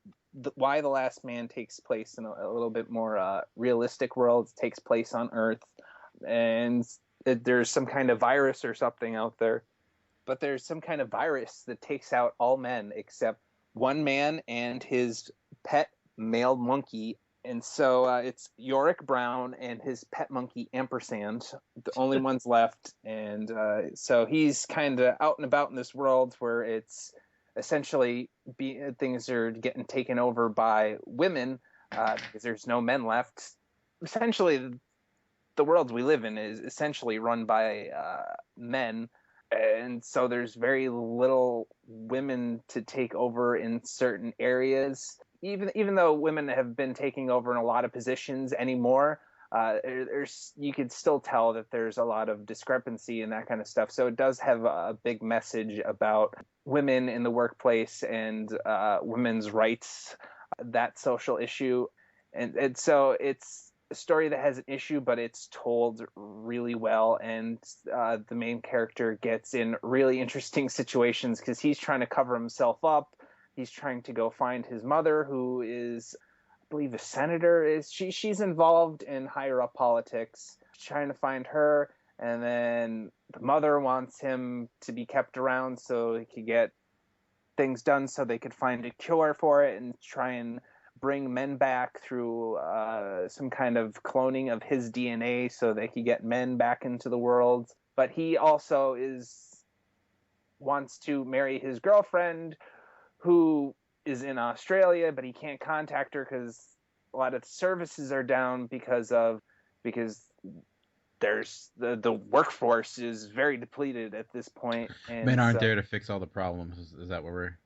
Why the Last Man takes place in a little bit more realistic world. It takes place on Earth. And there's some kind of virus or something out there. But there's some kind of virus that takes out all men except one man and his pet male monkey. And so it's Yorick Brown and his pet monkey Ampersand, the only ones left. And so he's kind of out and about in this world where it's essentially things are getting taken over by women because there's no men left. Essentially, the world we live in is essentially run by men. And so there's very little women to take over in certain areas. Even though women have been taking over in a lot of positions anymore, you could still tell that there's a lot of discrepancy and that kind of stuff. So it does have a big message about women in the workplace and women's rights, that social issue. And so it's a story that has an issue, but it's told really well, and the main character gets in really interesting situations because he's trying to cover himself up. He's trying to go find his mother, who is, I believe, a senator. She's involved in higher up politics. He's trying to find her, and then the mother wants him to be kept around so he could get things done, so they could find a cure for it and try and bring men back through some kind of cloning of his DNA so they could get men back into the world. But he also wants to marry his girlfriend, who is in Australia, but he can't contact her because a lot of the services are down because there's the workforce is very depleted at this point. And men aren't there to fix all the problems. Is that what we're?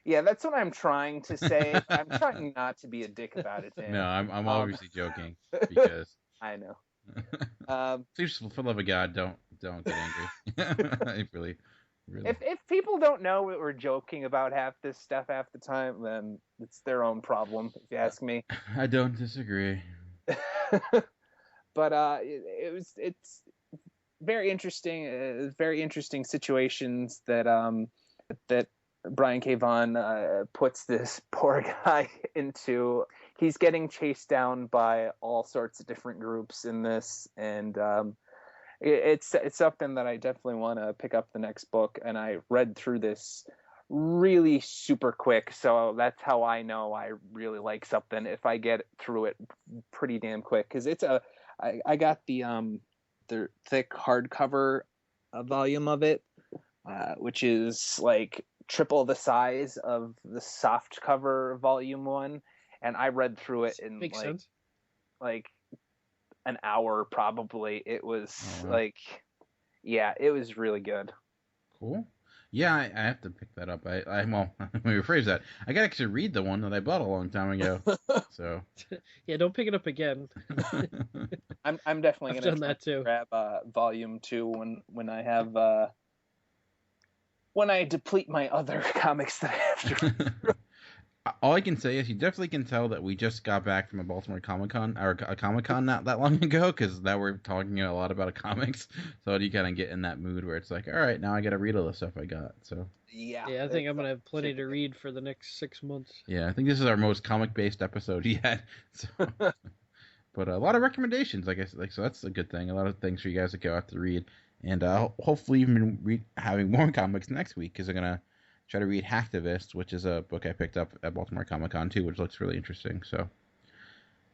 Yeah, that's what I'm trying to say. I'm trying not to be a dick about it, Dan. No, I'm obviously joking because I know. Please, for the love of God, don't get angry. really. If people don't know what we're joking about half this stuff half the time, then it's their own problem, if you ask me. I don't disagree. But it's very interesting. Very interesting situations that Brian K. Vaughan puts this poor guy into. He's getting chased down by all sorts of different groups in this, and it's something that I definitely want to pick up the next book. And I read through this really super quick, so that's how I know I really like something, if I get through it pretty damn quick, because I got the thick hardcover volume of it, which is like triple the size of the soft cover volume 1, and I read through it in like an hour probably. It was it was really good. Cool. Yeah, I have to pick that up. Well, let me rephrase that. I gotta actually read the one that I bought a long time ago. So yeah, don't pick it up again. I'm definitely I've gonna done that too. Grab volume 2 when I have when I deplete my other comics that I have to read through. All I can say is you definitely can tell that we just got back from a Baltimore Comic-Con, or a Comic-Con not that long ago, because now we're talking a lot about comics. So you kind of get in that mood where it's like, all right, now I got to read all the stuff I got. So yeah, I think I'm going to have plenty to read for the next 6 months. Yeah, I think this is our most comic-based episode yet. So, but a lot of recommendations, I guess. So that's a good thing. A lot of things for you guys to go out to read. And hopefully even having more comics next week, because I'm going to try to read Hacktivist, which is a book I picked up at Baltimore Comic-Con too, which looks really interesting. So,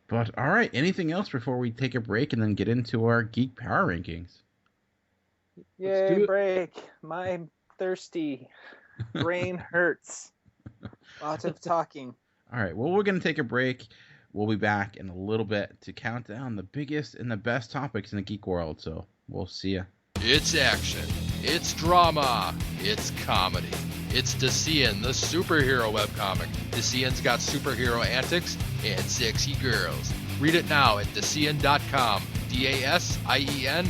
but all right, anything else before we take a break and then get into our Geek Power Rankings? Yay, break. My thirsty brain hurts. Lots of talking. All right, well, we're going to take a break. We'll be back in a little bit to count down the biggest and the best topics in the geek world. So we'll see ya. It's action. It's drama. It's comedy. It's Decian, the superhero webcomic. Decian's got superhero antics and sexy girls. Read it now at Decian.com. DASIEN.com.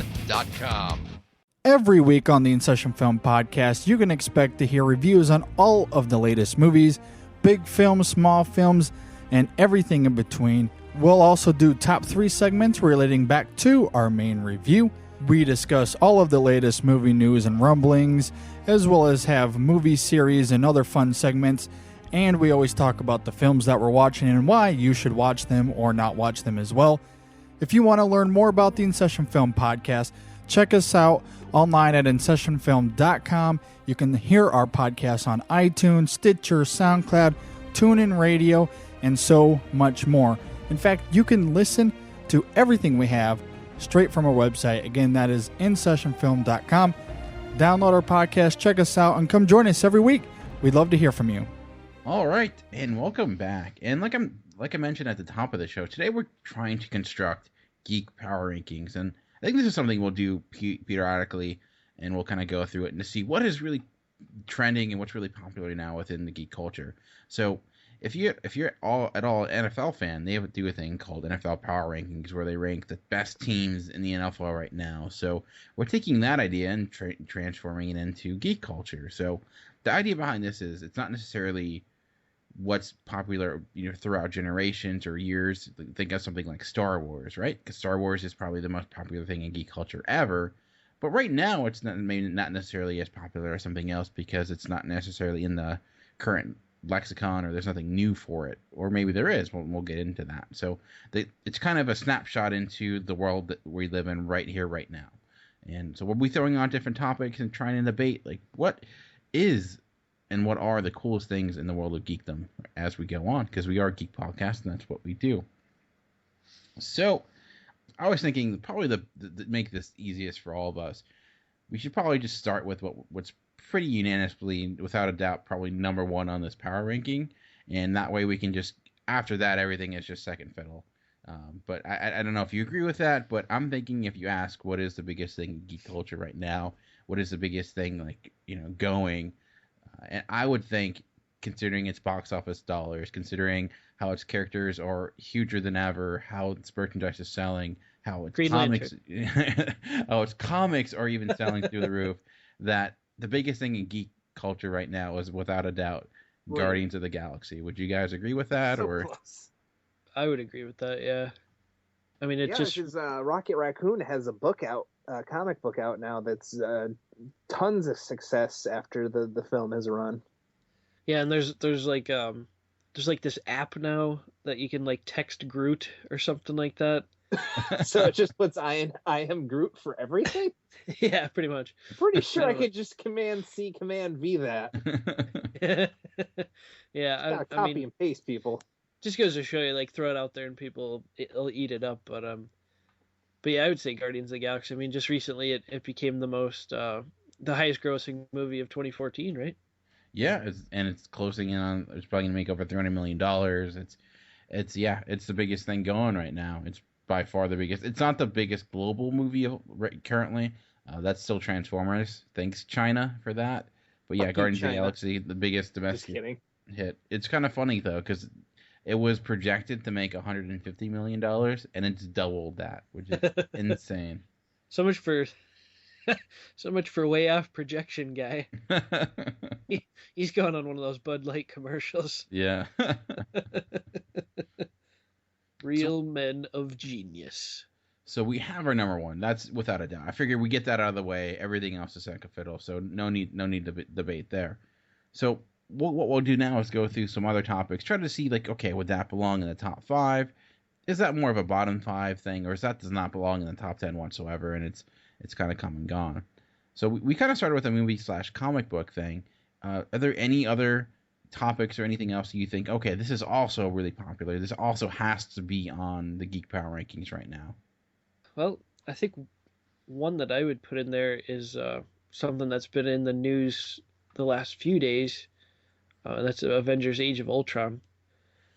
Every week on the In Session Film Podcast, you can expect to hear reviews on all of the latest movies, big films, small films, and everything in between. We'll also do top 3 segments relating back to our main review. We discuss all of the latest movie news and rumblings, as well as have movie series and other fun segments. And we always talk about the films that we're watching and why you should watch them or not watch them as well. If you want to learn more about the In Session Film Podcast, check us out online at InSessionFilm.com. You can hear our podcast on iTunes, Stitcher, SoundCloud, TuneIn Radio, and so much more. In fact, you can listen to everything we have straight from our website. Again, that is InSessionFilm.com. Download our podcast, check us out, and come join us every week. We'd love to hear from you. All right, and welcome back. And like I mentioned at the top of the show, today we're trying to construct Geek Power Rankings, and I think this is something we'll do periodically, and we'll kind of go through it and to see what is really trending and what's really popular now within the geek culture. So if you're at all an NFL fan, they do a thing called NFL Power Rankings where they rank the best teams in the NFL right now. So we're taking that idea and transforming it into geek culture. So the idea behind this is it's not necessarily what's popular, throughout generations or years. Think of something like Star Wars, right? Because Star Wars is probably the most popular thing in geek culture ever. But right now, it's maybe not necessarily as popular as something else because it's not necessarily in the current lexicon, or there's nothing new for it, or maybe there is. We'll get into that. So it's kind of a snapshot into the world that we live in right here, right now. And so we'll be throwing on different topics and trying to debate like what is and what are the coolest things in the world of geekdom as we go on, because we are a geek podcast and that's what we do. So I was thinking probably the make this easiest for all of us, we should probably just start with what's pretty unanimously, without a doubt, probably number one on this power ranking, and that way we can just, after that, everything is just second fiddle. But I don't know if you agree with that, but I'm thinking if you ask what is the biggest thing in geek culture right now, what is the biggest thing going, and I would think, considering its box office dollars, considering how its characters are huger than ever, how its merchandise is selling, how its comics are even selling through the roof, that the biggest thing in geek culture right now is without a doubt Guardians of the Galaxy. Would you guys agree with that? Close. I would agree with that. Yeah. I mean, because Rocket Raccoon has a book out, comic book out now that's tons of success after the film has run. Yeah, and there's this app now that you can text Groot or something like that. So it just puts I am Groot for everything? Yeah, pretty much. Pretty sure I could just Command C, Command V that. Yeah, I mean, and paste people. Just goes to show you, throw it out there and it'll eat it up. But yeah, I would say Guardians of the Galaxy. I mean, just recently it became the highest grossing movie of 2014, right? Yeah, it's closing in on. It's probably gonna make over $300 million. It's the biggest thing going right now. It's by far the biggest. It's not the biggest global movie currently. That's still Transformers. Thanks China for that. But yeah, Guardians of the Galaxy, the biggest domestic hit. It's kind of funny though, because it was projected to make $150 million, and it's doubled that, which is insane. So much for way off projection, guy. He's going on one of those Bud Light commercials. Yeah. Real men of genius. So we have our number one. That's without a doubt. I figure we get that out of the way. Everything else is second fiddle. So no need to debate there. So what we'll do now is go through some other topics. Try to see okay, would that belong in the top 5? Is that more of a bottom 5 thing, or does not belong in the top 10 whatsoever? And it's kind of come and gone. So we kind of started with a movie/comic book thing. Are there any other topics or anything else you think, okay, this is also really popular, this also has to be on the Geek Power Rankings right now? Well, I think one that I would put in there is something that's been in the news the last few days. That's Avengers Age of Ultron.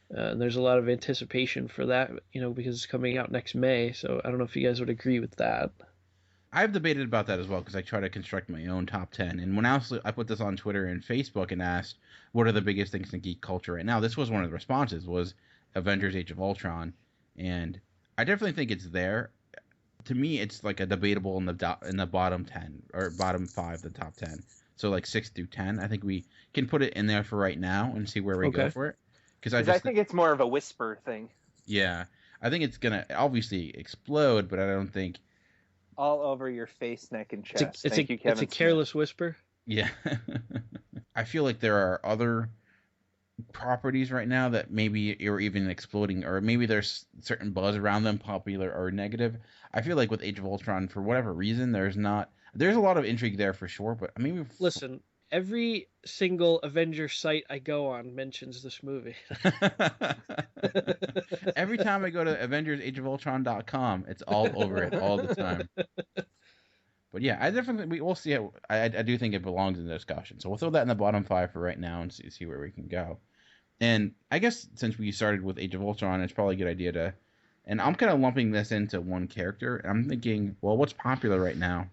And there's a lot of anticipation for that, because it's coming out next May. So I don't know if you guys would agree with that. I've debated about that as well, because I try to construct my own top 10. And when I put this on Twitter and Facebook and asked, what are the biggest things in geek culture right now? This was one of the responses, was Avengers Age of Ultron. And I definitely think it's there. To me, it's a debatable in the bottom 10 or bottom 5, the top 10. So 6 through 10. I think we can put it in there for right now and see where we go for it. Because I think it's more of a whisper thing. Yeah. I think it's going to obviously explode, but I don't think... All over your face, neck, and chest. It's a careless whisper. Yeah. I feel like there are other properties right now that maybe are even exploding, or maybe there's certain buzz around them, popular or negative. I feel like with Age of Ultron, for whatever reason, there's a lot of intrigue there for sure, but maybe... Listen, every single Avenger site I go on mentions this movie. Every time I go to AvengersAgeofUltron.com, it's all over it all the time. But yeah, we'll see. I do think it belongs in the discussion. So we'll throw that in the bottom 5 for right now and see where we can go. And I guess since we started with Age of Ultron, it's probably a good idea to... And I'm kind of lumping this into one character. And I'm thinking, well, what's popular right now?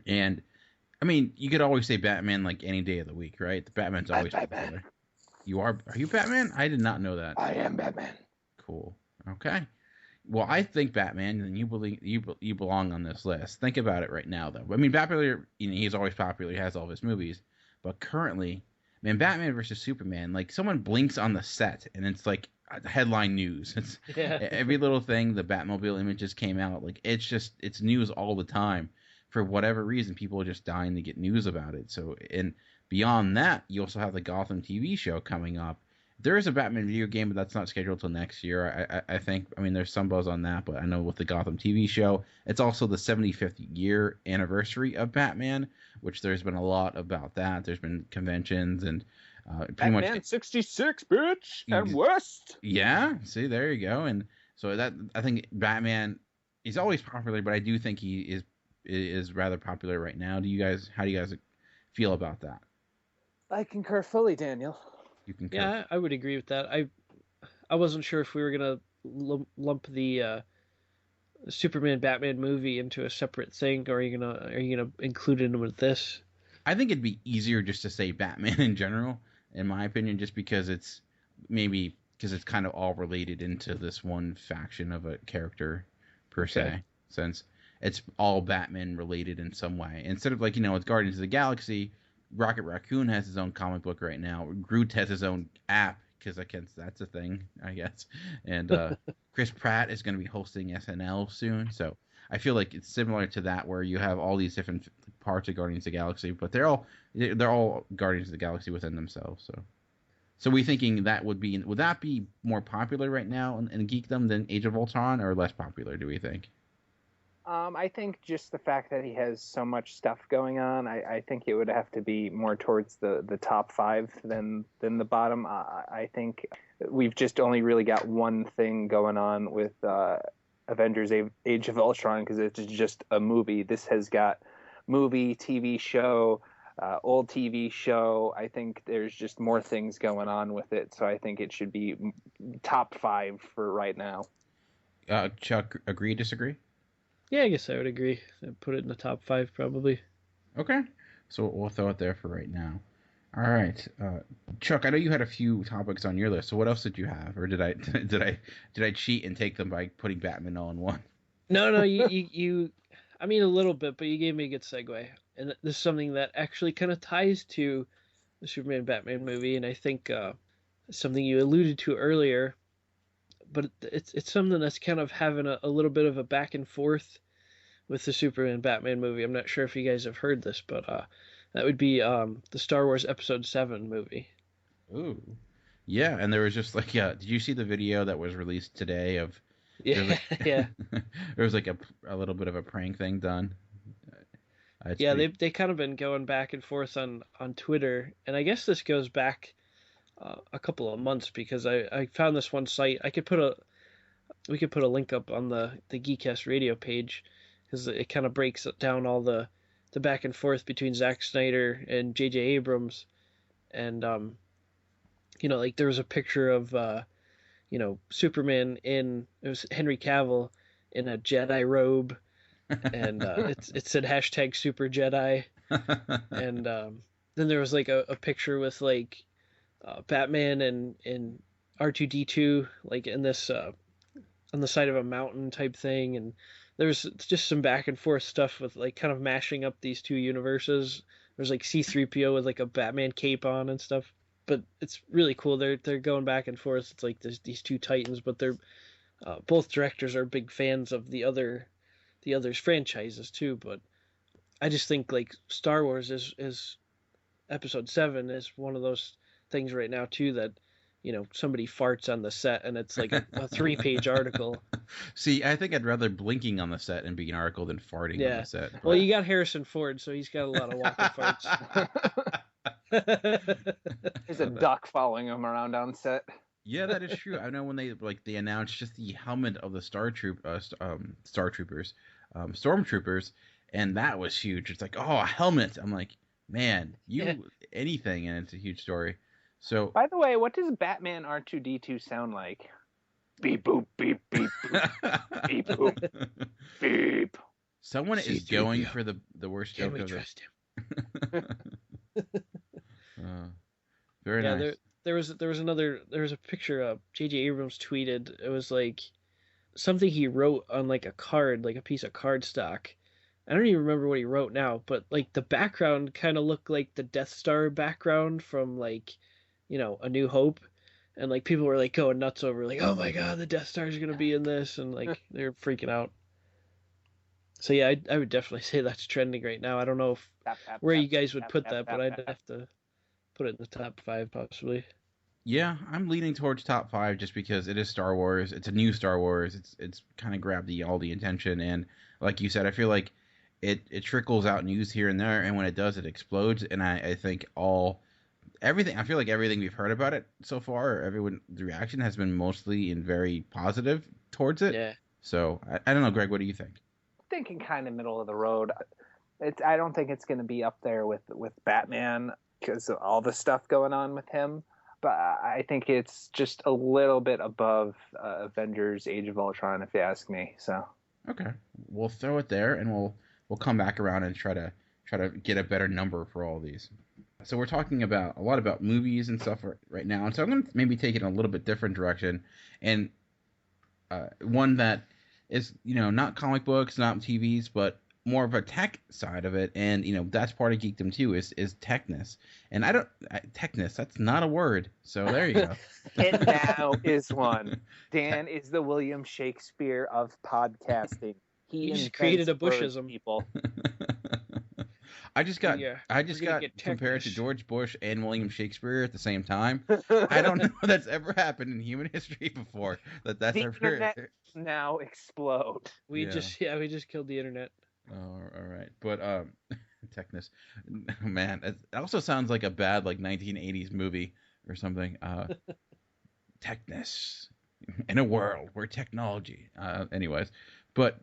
And... I mean, you could always say Batman any day of the week, right? The Batman's always popular. Are you Batman? I did not know that. I am Batman. Cool. Okay. Well, I think Batman, and you belong on this list. Think about it right now, though. I mean, popular. He's always popular. He has all of his movies, but currently, man, Batman versus Superman, like someone blinks on the set and it's like headline news. It's every little thing. The Batmobile images came out. Like it's news all the time. For whatever reason, people are just dying to get news about it. So, and beyond that, you also have the Gotham TV show coming up. There is a Batman video game, but that's not scheduled till next year. I think. I mean, there's some buzz on that, but I know with the Gotham TV show, it's also the 75th year anniversary of Batman, which there's been a lot about that. There's been conventions and pretty Batman much 66, bitch, and West. Yeah, see, there you go. And so that I think Batman is always popular, but I do think he is rather popular right now. How do you guys feel about that? I concur fully, Daniel. You concur? Yeah, I would agree with that. I wasn't sure if we were gonna lump the Superman Batman movie into a separate thing, or are you gonna include it with this? I think it'd be easier just to say Batman in general, in my opinion, just because it's kind of all related into this one faction of a character per se, since it's all Batman related in some way. Instead of with Guardians of the Galaxy, Rocket Raccoon has his own comic book right now. Groot has his own app, because that's a thing, I guess. And Chris Pratt is going to be hosting SNL soon. So I feel like it's similar to that, where you have all these different parts of Guardians of the Galaxy, but they're all Guardians of the Galaxy within themselves. So we thinking would that be more popular right now in geekdom than Age of Ultron, or less popular, do we think? I think just the fact that he has so much stuff going on, I think it would have to be more towards the top 5 than the bottom. I think we've just only really got one thing going on with Avengers Age of Ultron, because it's just a movie. This has got movie, TV show, old TV show. I think there's just more things going on with it, so I think it should be top 5 for right now. Chuck, agree, disagree? Yeah, I guess I would agree. I'd put it in the top 5 probably. Okay, so we'll throw it there for right now. All right, Chuck, I know you had a few topics on your list. So what else did you have, or did I cheat and take them by putting Batman all in one? No, you I mean a little bit, but you gave me a good segue, and this is something that actually kind of ties to the Superman Batman movie, and I think something you alluded to earlier. But it's something that's kind of having a little bit of a back and forth with the Superman Batman movie. I'm not sure if you guys have heard this, but that would be the Star Wars Episode 7 movie. Ooh. Yeah, and there was just did you see the video that was released today of... Yeah, yeah. There was a little bit of a prank thing done. They kind of been going back and forth on Twitter, and I guess this goes back a couple of months, because I found this one site. We could put a link up on the Geekcast radio page, because it kind of breaks down all the back and forth between Zack Snyder and J.J. Abrams, and there was a picture of Superman it was Henry Cavill in a Jedi robe, and it said hashtag Super Jedi, and then there was a picture with Batman and R2-D2 in this on the side of a mountain type thing, and there's just some back and forth stuff with kind of mashing up these two universes. There's C-3PO with a Batman cape on and stuff, but it's really cool. They're going back and forth. It's there's these two titans, but they're both directors are big fans of the others franchises too. But I just think Star Wars is Episode 7 is one of those things right now too that somebody farts on the set and it's a 3-page article. See, I think I'd rather blinking on the set and be an article than farting on the set. But... Well, you got Harrison Ford, so he's got a lot of walking farts. There's a duck following him around on set. Yeah, that is true. I know when they announced just the helmet of the stormtroopers, and that was huge. It's a helmet. I'm like, man, anything, and it's a huge story. So, by the way, what does Batman R2-D2 sound like? Beep boop beep beep boop. Beep boop beep. Someone is going for the worst joke of trust him. Very nice. There was a picture J.J. Abrams tweeted. It was something he wrote on a card, a piece of cardstock. I don't even remember what he wrote now, but like the background kind of looked like the Death Star background from like, A New Hope. And like people were like going nuts over like, oh my God, the Death Star is going to be in this. And like they're freaking out. So yeah, I would definitely say that's trending right now. I don't know where you guys would put that, but I'd have to put it in the top 5 possibly. Yeah, I'm leaning towards top 5 just because it is Star Wars. It's a new Star Wars. It's kind of grabbed all the attention, and like you said, I feel like it trickles out news here and there, and when it does, it explodes. And I think everything. I feel like everything we've heard about it so far, the reaction has been mostly in very positive towards it. Yeah. So I don't know, Greg. What do you think? Thinking kind of middle of the road. I don't think it's going to be up there with Batman because of all the stuff going on with him. But I think it's just a little bit above Avengers: Age of Ultron, if you ask me. So okay, we'll throw it there, and we'll come back around and try to get a better number for all these. So we're talking a lot about movies and stuff right now, and so I'm going to maybe take it in a little bit different direction, and one that is not comic books, not TVs, but more of a tech side of it, and that's part of geekdom too is techness. And techness, that's not a word, so there you go. It now is one. Dan is the William Shakespeare of podcasting. He just created a Bushism. People. I just got compared to George Bush and William Shakespeare at the same time. I don't know that's ever happened in human history before. That's the ever internet now explode. We just killed the internet. Oh, all right, but techness, man, it also sounds like a bad 1980s movie or something. Techness in a world where technology. Anyways. But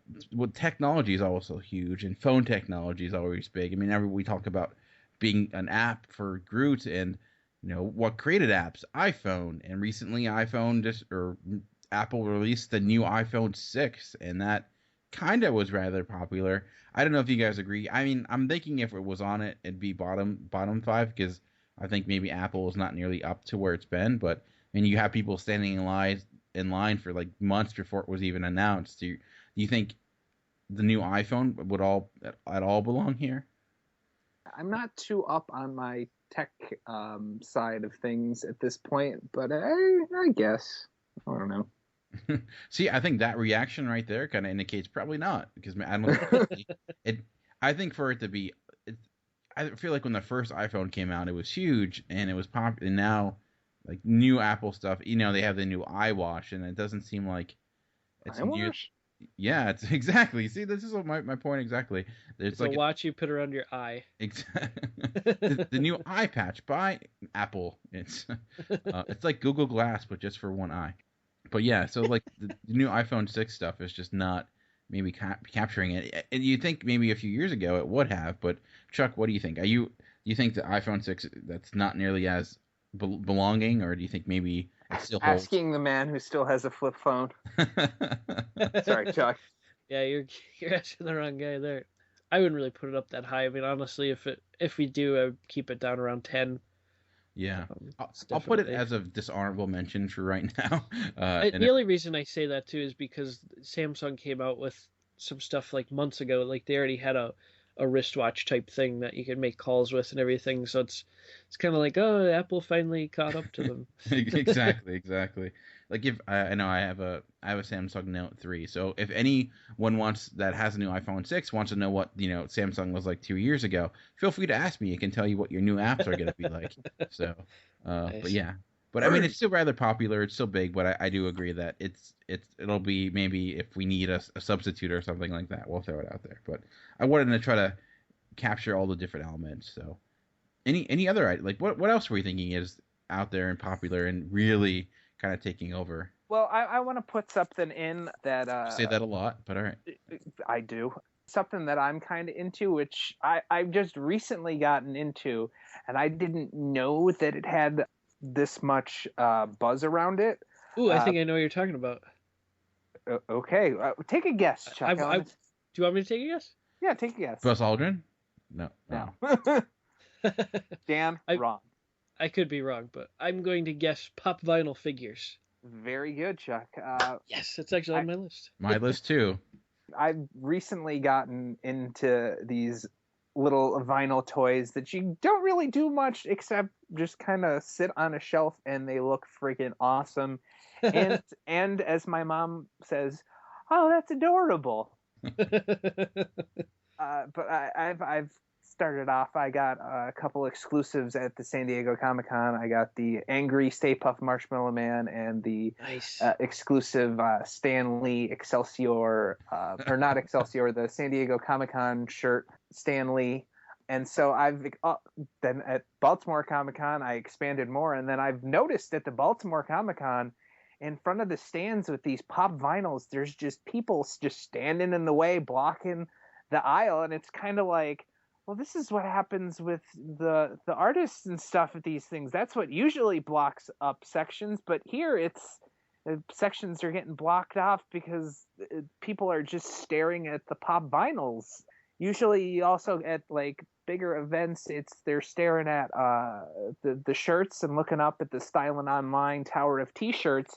technology is also huge, and phone technology is always big. I mean, we talk about being an app for Groot, and what created apps, iPhone, and recently Apple released the new iPhone 6, and that kind of was rather popular. I don't know if you guys agree. I mean, I'm thinking if it was on it, it'd be bottom 5 because I think maybe Apple is not nearly up to where it's been. But I mean, you have people standing in line for months before it was even announced. Do you think the new iPhone would at all belong here? I'm not too up on my tech side of things at this point, but I guess. I don't know. See, I think that reaction right there kind of indicates probably not, because I don't think I think for it to be, I feel like when the first iPhone came out, it was huge and it was popular. And now, new Apple stuff, they have the new iWatch, and it doesn't seem like it's new. Yeah, it's exactly. See, this is my point exactly. It's a watch you put around your eye. Exactly. the new eye patch by Apple. It's like Google Glass, but just for one eye. But yeah, so the new iPhone 6 stuff is just not maybe capturing it. And you think maybe a few years ago it would have, but Chuck, what do you think? Do you think the iPhone 6 that's not nearly as belonging, or do you think maybe it still holds? Asking the man who still has a flip phone. Sorry, Chuck. Yeah, you're asking the wrong guy there. I wouldn't really put it up that high. I mean, honestly, if we do, I would keep it down around 10. Yeah, I'll put it as a dishonorable mention for right now. The only reason I say that too is because Samsung came out with some stuff months ago. They already had a wristwatch type thing that you could make calls with and everything. So it's kind of Apple finally caught up to them. Exactly. If I know I have a Samsung Note 3. So if anyone that has a new iPhone 6 wants to know what Samsung was like 2 years ago, feel free to ask me. It can tell you what your new apps are going to be like. So, nice. But yeah. But I mean, it's still rather popular. It's still big, but I do agree that it'll be maybe if we need a substitute or something like that, we'll throw it out there. But I wanted to try to capture all the different elements. So, any other what else were you thinking is out there and popular and really kind of taking over? Well, I want to put something in that. You say that a lot, but all right. I do. Something that I'm kind of into, which I've just recently gotten into, and I didn't know that it had this much buzz around it. Ooh, I think I know what you're talking about. Okay, take a guess, Chuck. Do you want me to take a guess? Yeah, take a guess. Buzz Aldrin? No. Dan, wrong. I could be wrong, but I'm going to guess pop vinyl figures. Very good, Chuck. Yes, it's actually on my list. My list too. I've recently gotten into these little vinyl toys that you don't really do much except just kind of sit on a shelf, and they look freaking awesome. And as my mom says, "Oh, that's adorable." But I've started off. I got a couple exclusives at the San Diego Comic-Con. I got the Angry Stay Puft Marshmallow Man and the exclusive Stan Lee Excelsior, or not Excelsior, the San Diego Comic-Con shirt, Stan Lee. And so then at Baltimore Comic-Con, I expanded more. And then I've noticed at the Baltimore Comic-Con, in front of the stands with these pop vinyls, there's just people just standing in the way, blocking the aisle. And it's kind of like, well, this is what happens with the artists and stuff at these things. That's what usually blocks up sections. But here it's sections are getting blocked off because people are just staring at the pop vinyls. Usually also at like bigger events, they're staring at the shirts and looking up at the Stylin' Online Tower of T-shirts.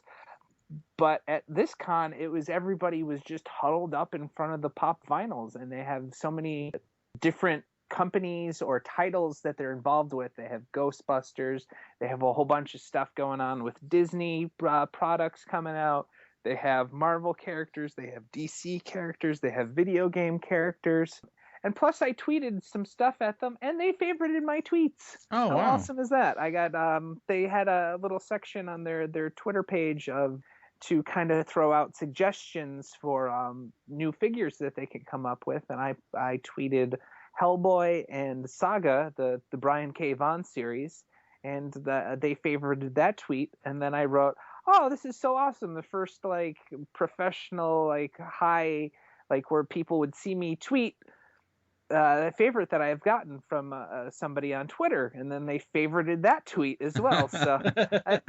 But at this con, everybody was just huddled up in front of the pop vinyls, and they have so many different companies or titles that they're involved with. They have Ghostbusters. They have a whole bunch of stuff going on with Disney products coming out. They have Marvel characters. They have DC characters. They have video game characters. And plus, I tweeted some stuff at them, and they favorited my tweets. Oh, wow. How awesome is that? I got they had a little section on their Twitter page to kind of throw out suggestions for new figures that they could come up with, and I tweeted Hellboy and Saga, the Brian K. Vaughan series, and they favorited that tweet. And then I wrote, "Oh, this is so awesome! The first like professional high where people would see me tweet." A favorite that I've gotten from somebody on Twitter, and then they favorited that tweet as well. So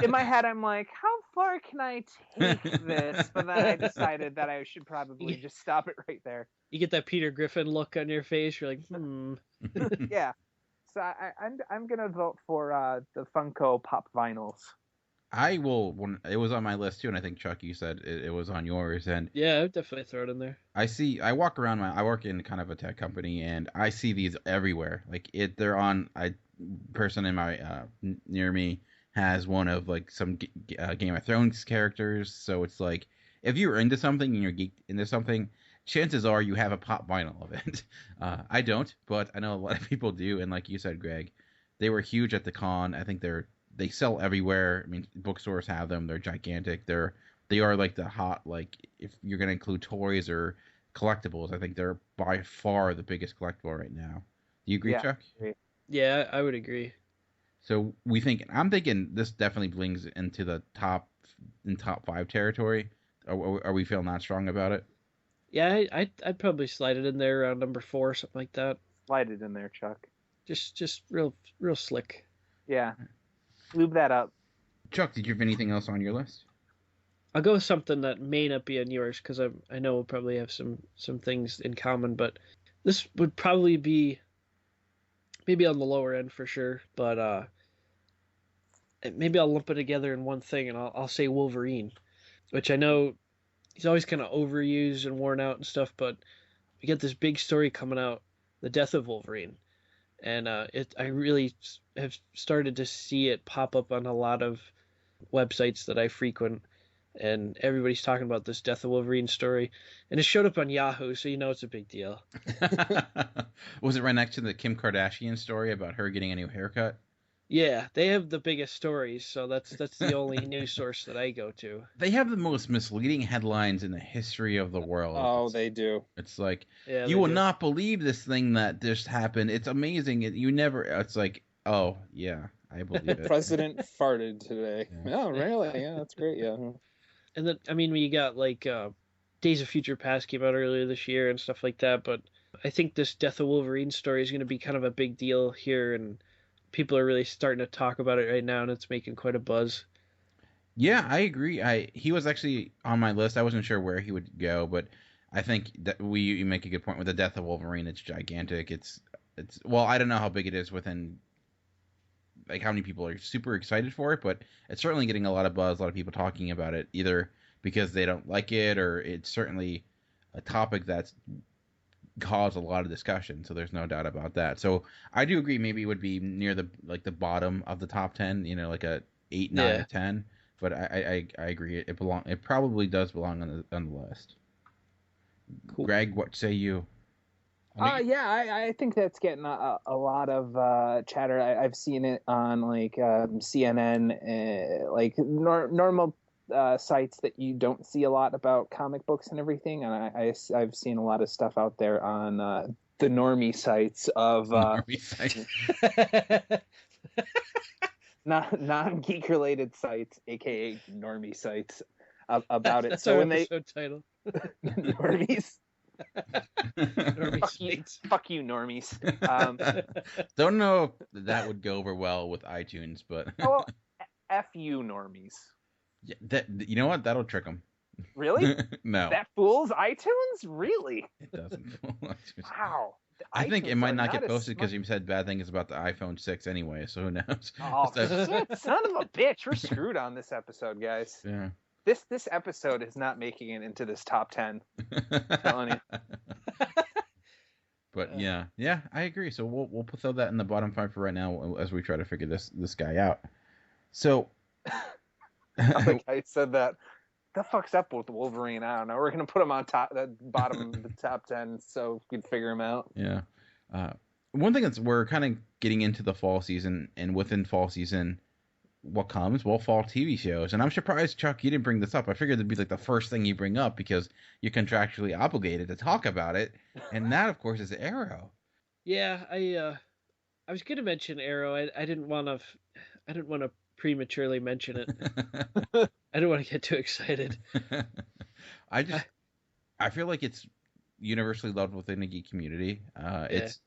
in my head, I'm like, how far can I take this? But then I decided that I should probably just stop it right there. You get that Peter Griffin look on your face. You're like, Yeah. So I'm gonna vote for the Funko Pop Vinyls. I will. It was on my list too, and I think Chuck, you said it was on yours. And yeah, I would definitely throw it in there. I walk around. I work in kind of a tech company, and I see these everywhere. They're on. Person in my near me has one of some Game of Thrones characters. So it's like, if you're into something and you're geeked into something, chances are you have a pop vinyl of it. I don't, but I know a lot of people do. And like you said, Greg, they were huge at the con. I think they sell everywhere. I mean, bookstores have them. They're gigantic. They are like the hot, if you're going to include toys or collectibles, I think they're by far the biggest collectible right now. Do you agree, Chuck? Yeah, I would agree. So I'm thinking this definitely blings into the top 5 territory. Are we feeling that strong about it? Yeah, I'd probably slide it in there around number 4, something like that. Slide it in there, Chuck. Just real slick. Yeah. Lube that up. Chuck, did you have anything else on your list? I'll go with something that may not be on yours, because I know we'll probably have some things in common, but this would probably be maybe on the lower end for sure, but maybe I'll lump it together in one thing, and I'll say Wolverine, which I know he's always kind of overused and worn out and stuff, but we get this big story coming out, the death of Wolverine. And I really have started to see it pop up on a lot of websites that I frequent, and everybody's talking about this Death of Wolverine story, and it showed up on Yahoo, so you know it's a big deal. Was it right next to the Kim Kardashian story about her getting a new haircut? Yeah, they have the biggest stories, so that's the only news source that I go to. They have the most misleading headlines in the history of the world. Oh, they do. It's like, you will not believe this thing that just happened. It's amazing. It's like, oh, yeah, I believe it. President farted today. Yeah. Oh, really? Yeah, that's great, yeah. And then, I mean, we got, Days of Future Past came out earlier this year and stuff like that, but I think this Death of Wolverine story is going to be kind of a big deal here, and people are really starting to talk about it right now, and it's making quite a buzz. Yeah, I agree. He was actually on my list. I wasn't sure where he would go, but I think that you make a good point with the Death of Wolverine. It's gigantic. It's well, I don't know how big it is within, how many people are super excited for it, but it's certainly getting a lot of buzz. A lot of people talking about it, either because they don't like it, or it's certainly a topic that's caused a lot of discussion. So there's no doubt about that. So I do agree. Maybe it would be near the bottom of the top 10. Like a 8, 9, or 10. But I agree. It probably does belong on the list. Cool. Greg, what say you? I think that's getting a lot of chatter. I've seen it on like CNN, like normal sites that you don't see a lot about comic books and everything. And I've seen a lot of stuff out there on the normie sites of non-geek related sites, aka normie sites, about it. That's so our when episode title. Normies. Normies. Fuck you, normies. Don't know if that would go over well with iTunes, but well, F you, normies. Yeah, you know what? That'll trick them. Really? No. That fools iTunes? Really? It doesn't fool iTunes. Wow. I think it might not get posted because you said bad things about the iPhone 6 anyway, so who knows? Oh, shit, son of a bitch. We're screwed on this episode, guys. Yeah. This episode is not making it into this top 10. I'm telling you. But yeah, I agree. So we'll throw that in the bottom 5 for right now as we try to figure this guy out. So the guy said that fucks up with Wolverine. I don't know. We're gonna put him on the bottom of the top 10 so we can figure him out. Yeah. One thing we're kind of getting into the fall season, and within fall season, what comes? Well, fall TV shows. And I'm surprised, Chuck, you didn't bring this up. I figured it'd be like the first thing you bring up because you're contractually obligated to talk about it. And that, of course, is Arrow. Yeah, I was going to mention Arrow. I didn't want to prematurely mention it. I didn't want to get too excited. I feel like it's universally loved within the geek community. It's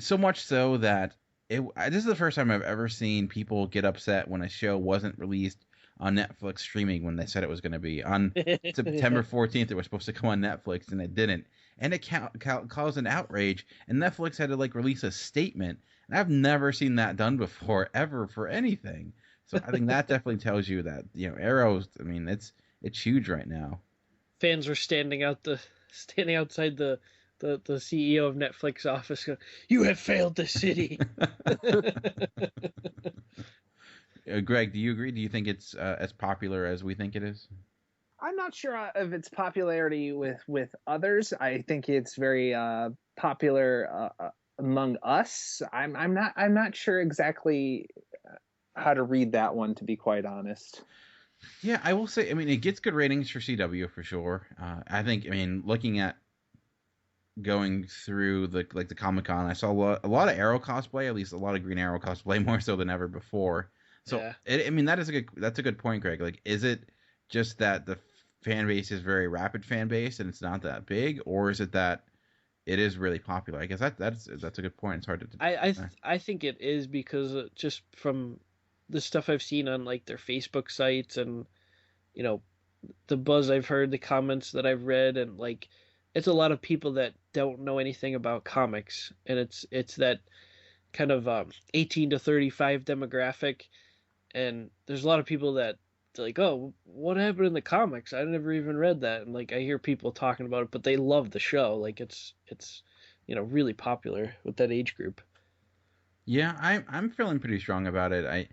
so much so that this is the first time I've ever seen people get upset when a show wasn't released on Netflix streaming when they said it was going to be. On September 14th, it was supposed to come on Netflix, and it didn't. And it caused an outrage, and Netflix had to release a statement. And I've never seen that done before, ever, for anything. So I think that definitely tells you that, Arrow, I mean, it's huge right now. Fans were standing outside the CEO of Netflix office going, "You have failed the city." Greg, do you agree? Do you think it's as popular as we think it is? I'm not sure of its popularity with others. I think it's very popular among us. I'm not sure exactly how to read that one, to be quite honest. Yeah, I will say, I mean, it gets good ratings for CW for sure. I think, looking at going through the Comic-Con, I saw a lot of Arrow cosplay, at least a lot of Green Arrow cosplay, more so than ever before. So that's a good point, Greg. Like, is it just that the fan base is very rapid fan base and it's not that big, or is it that it is really popular? I guess that's a good point. It's hard to. I think it is because just from the stuff I've seen on their Facebook sites and the buzz I've heard, the comments that I've read, and it's a lot of people that don't know anything about comics, and it's that kind of 18 to 35 demographic, and there's a lot of people that like, "Oh, what happened in the comics? I never even read that." And I hear people talking about it, but they love the show. It's really popular with that age group. Yeah, I'm feeling pretty strong about it.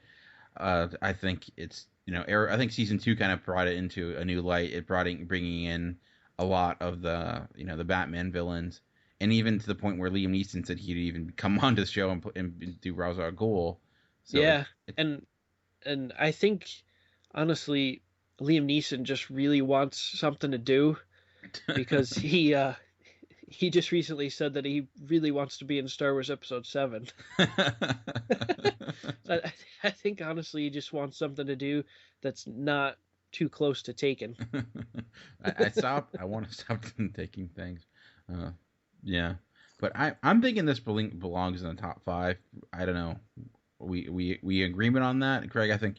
I think it's Arrow, I think season 2 kind of brought it into a new light. It bringing in a lot of the the Batman villains, and even to the point where Liam Neeson said he'd even come onto the show and do Ra's al Ghul. So yeah, and I think honestly, Liam Neeson just really wants something to do because he just recently said that he really wants to be in Star Wars Episode 7. I think honestly he just wants something to do that's not too close to Taken. I want to stop taking things. Yeah, but I'm thinking this belongs in the top 5. I don't know. We agreement on that, Craig? I think.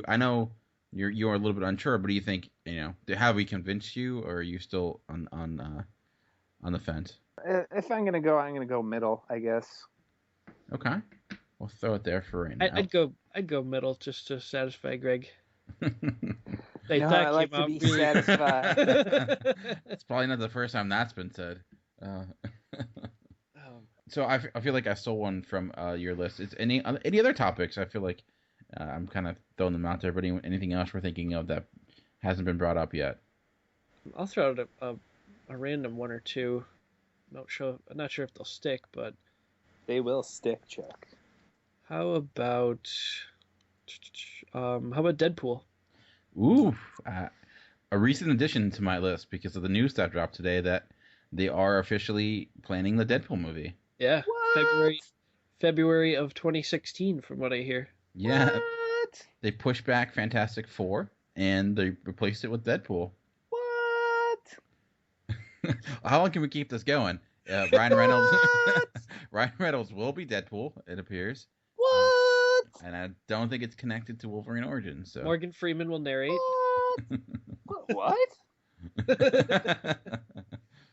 I know you're a little bit unsure, but do you think have we convinced you, or are you still on the fence? If I'm gonna go middle, I guess. Okay, we'll throw it there for right now. I'd go middle just to satisfy Greg. Hey, No, that I like came to out be really- satisfied. It's probably not the first time that's been said. So I feel like I stole one from your list. Is any other topics? I feel like I'm kind of throwing them out there. But anything else we're thinking of that hasn't been brought up yet? I'll throw out a random one or two. I'm not sure if they'll stick, but They will stick, Chuck. how about Deadpool? Ooh, a recent addition to my list because of the news that dropped today that they are officially planning the Deadpool movie. Yeah, February of 2016, from what I hear. Yeah, What? they pushed back Fantastic Four and they replaced it with Deadpool. What? How long can we keep this going? Ryan Reynolds. Ryan Reynolds will be Deadpool. It appears. What? And I don't think it's connected to Wolverine Origins. So. Morgan Freeman will narrate. What?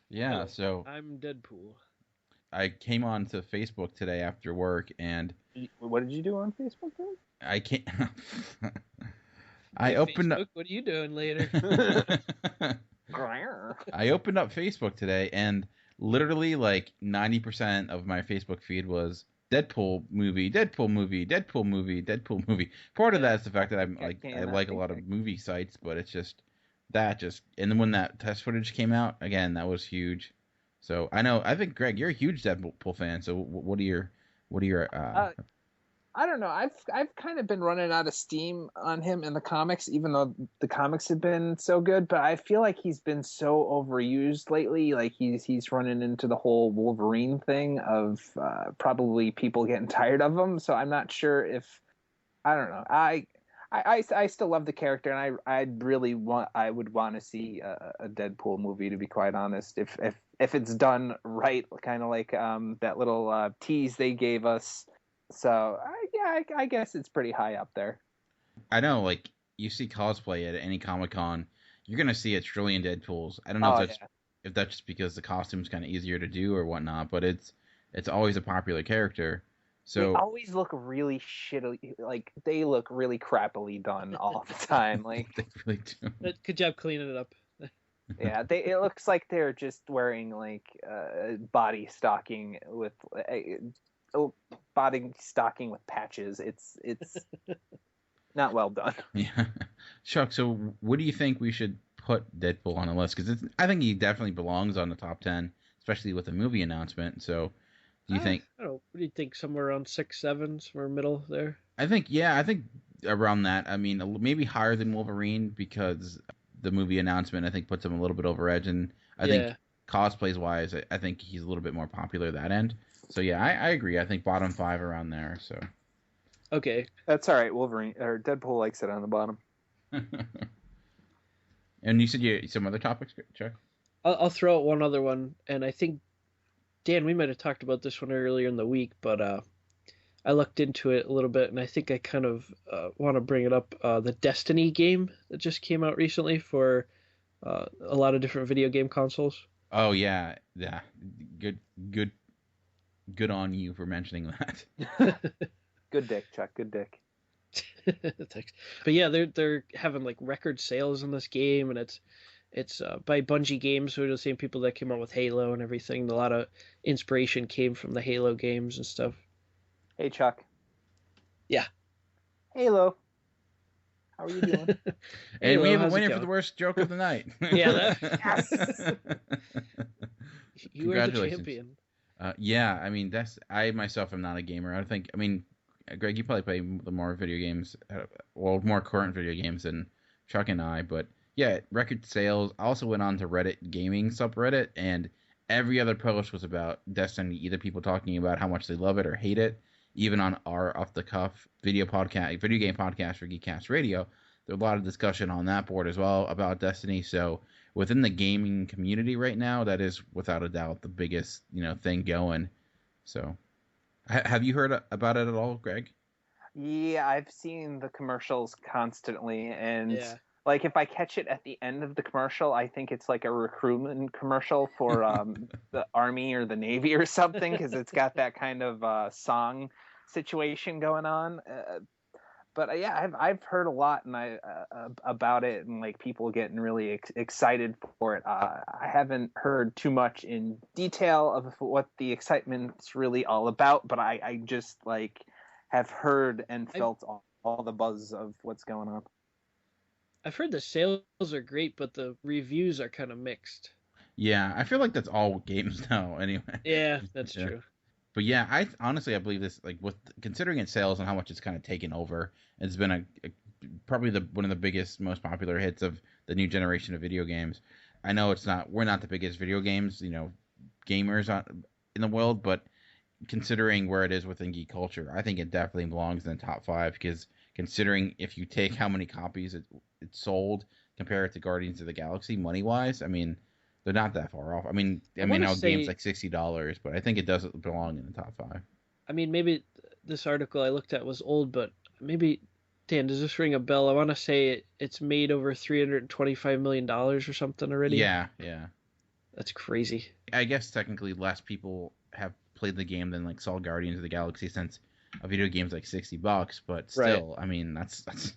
Yeah, so I'm Deadpool. I came on to Facebook today after work, and What did you do on Facebook then? I can't. Hey, Facebook, what are you doing later? I opened up Facebook today, and literally like 90% of my Facebook feed was Deadpool movie, Deadpool movie, Deadpool movie, Deadpool movie. Part of that is the fact that I like a lot of movie sites, but it's just and then when that test footage came out, again, that was huge. So I think Greg, you're a huge Deadpool fan. So what are your I don't know. I've kind of been running out of steam on him in the comics, even though the comics have been so good. But I feel like he's been so overused lately. Like he's running into the whole Wolverine thing of probably people getting tired of him. So I'm not sure if I don't know. I still love the character, and I would want to see a Deadpool movie, to be quite honest. If it's done right, kind of like that little tease they gave us. So I guess it's pretty high up there. I know, like you see cosplay at any Comic-Con, you're gonna see a trillion Deadpools. I don't know if that's just because the costume's kind of easier to do or whatnot, but it's always a popular character. So they always look really shittily, like they look really crappily done all the time. Like they really do. Good job cleaning it up. Yeah, it looks like they're just wearing like body stocking with patches. It's not well done. Yeah, Chuck. So what do you think we should put Deadpool on the list? Because I think he definitely belongs on the top 10, especially with the movie announcement. So do you think? I don't know. What do you think? Somewhere around 6, 7, somewhere middle there. I think around that. I mean, maybe higher than Wolverine because the movie announcement I think puts him a little bit over edge, and I think cosplays wise, I think he's a little bit more popular that end. So yeah, I agree. I think bottom 5 around there. So okay, that's all right. Wolverine or Deadpool likes it on the bottom. And you said some other topics, Chuck? I'll throw out one other one, and I think Dan, we might have talked about this one earlier in the week, but I looked into it a little bit, and I think I kind of want to bring it up. The Destiny game that just came out recently for a lot of different video game consoles. Oh yeah. Good on you for mentioning that. Good dick, Chuck. Good dick. Thanks. But yeah, they're having like record sales in this game, and it's by Bungie Games, who are the same people that came out with Halo and everything. A lot of inspiration came from the Halo games and stuff. Hey, Chuck. Yeah. Halo. How are you doing? And we have a winner for the worst joke of the night. Yeah. Yes. You are the champion. Yeah, I mean, I myself am not a gamer. I mean, Greg, you probably play the more video games, more current video games than Chuck and I. But yeah, record sales. I also went on to Reddit gaming subreddit, and every other post was about Destiny. Either people talking about how much they love it or hate it. Even on our off the cuff video game podcast for Geekcast Radio, there's a lot of discussion on that board as well about Destiny. So within the gaming community right now, that is without a doubt the biggest thing going. So have you heard about it at all, Greg? Yeah, I've seen the commercials constantly, and like if I catch it at the end of the commercial, I think it's like a recruitment commercial for the Army or the Navy or something, because it's got that kind of song situation going on. But yeah, I've heard a lot and about it, and like people getting really excited for it. I haven't heard too much in detail of what the excitement's really all about, but I just like have heard and felt all the buzz of what's going on. I've heard the sales are great, but the reviews are kind of mixed. Yeah, I feel like that's all games now. Anyway. Yeah, that's true. But yeah, I believe this, like, with considering its sales and how much it's kind of taken over, it's been probably one of the biggest, most popular hits of the new generation of video games. I know we're not the biggest video games, gamers in the world, but considering where it is within geek culture, I think it definitely belongs in the top 5, because considering if you take how many copies it sold, compare it to Guardians of the Galaxy money wise, I mean, they're not that far off. I mean, game's like $60, but I think it does belong in the top 5. I mean, maybe this article I looked at was old, but maybe, Dan, does this ring a bell? I want to say it's made over $325 million or something already. Yeah. That's crazy. I guess technically less people have played the game than like saw Guardians of the Galaxy, since a video game's like $60, but still, right. I mean, that's that's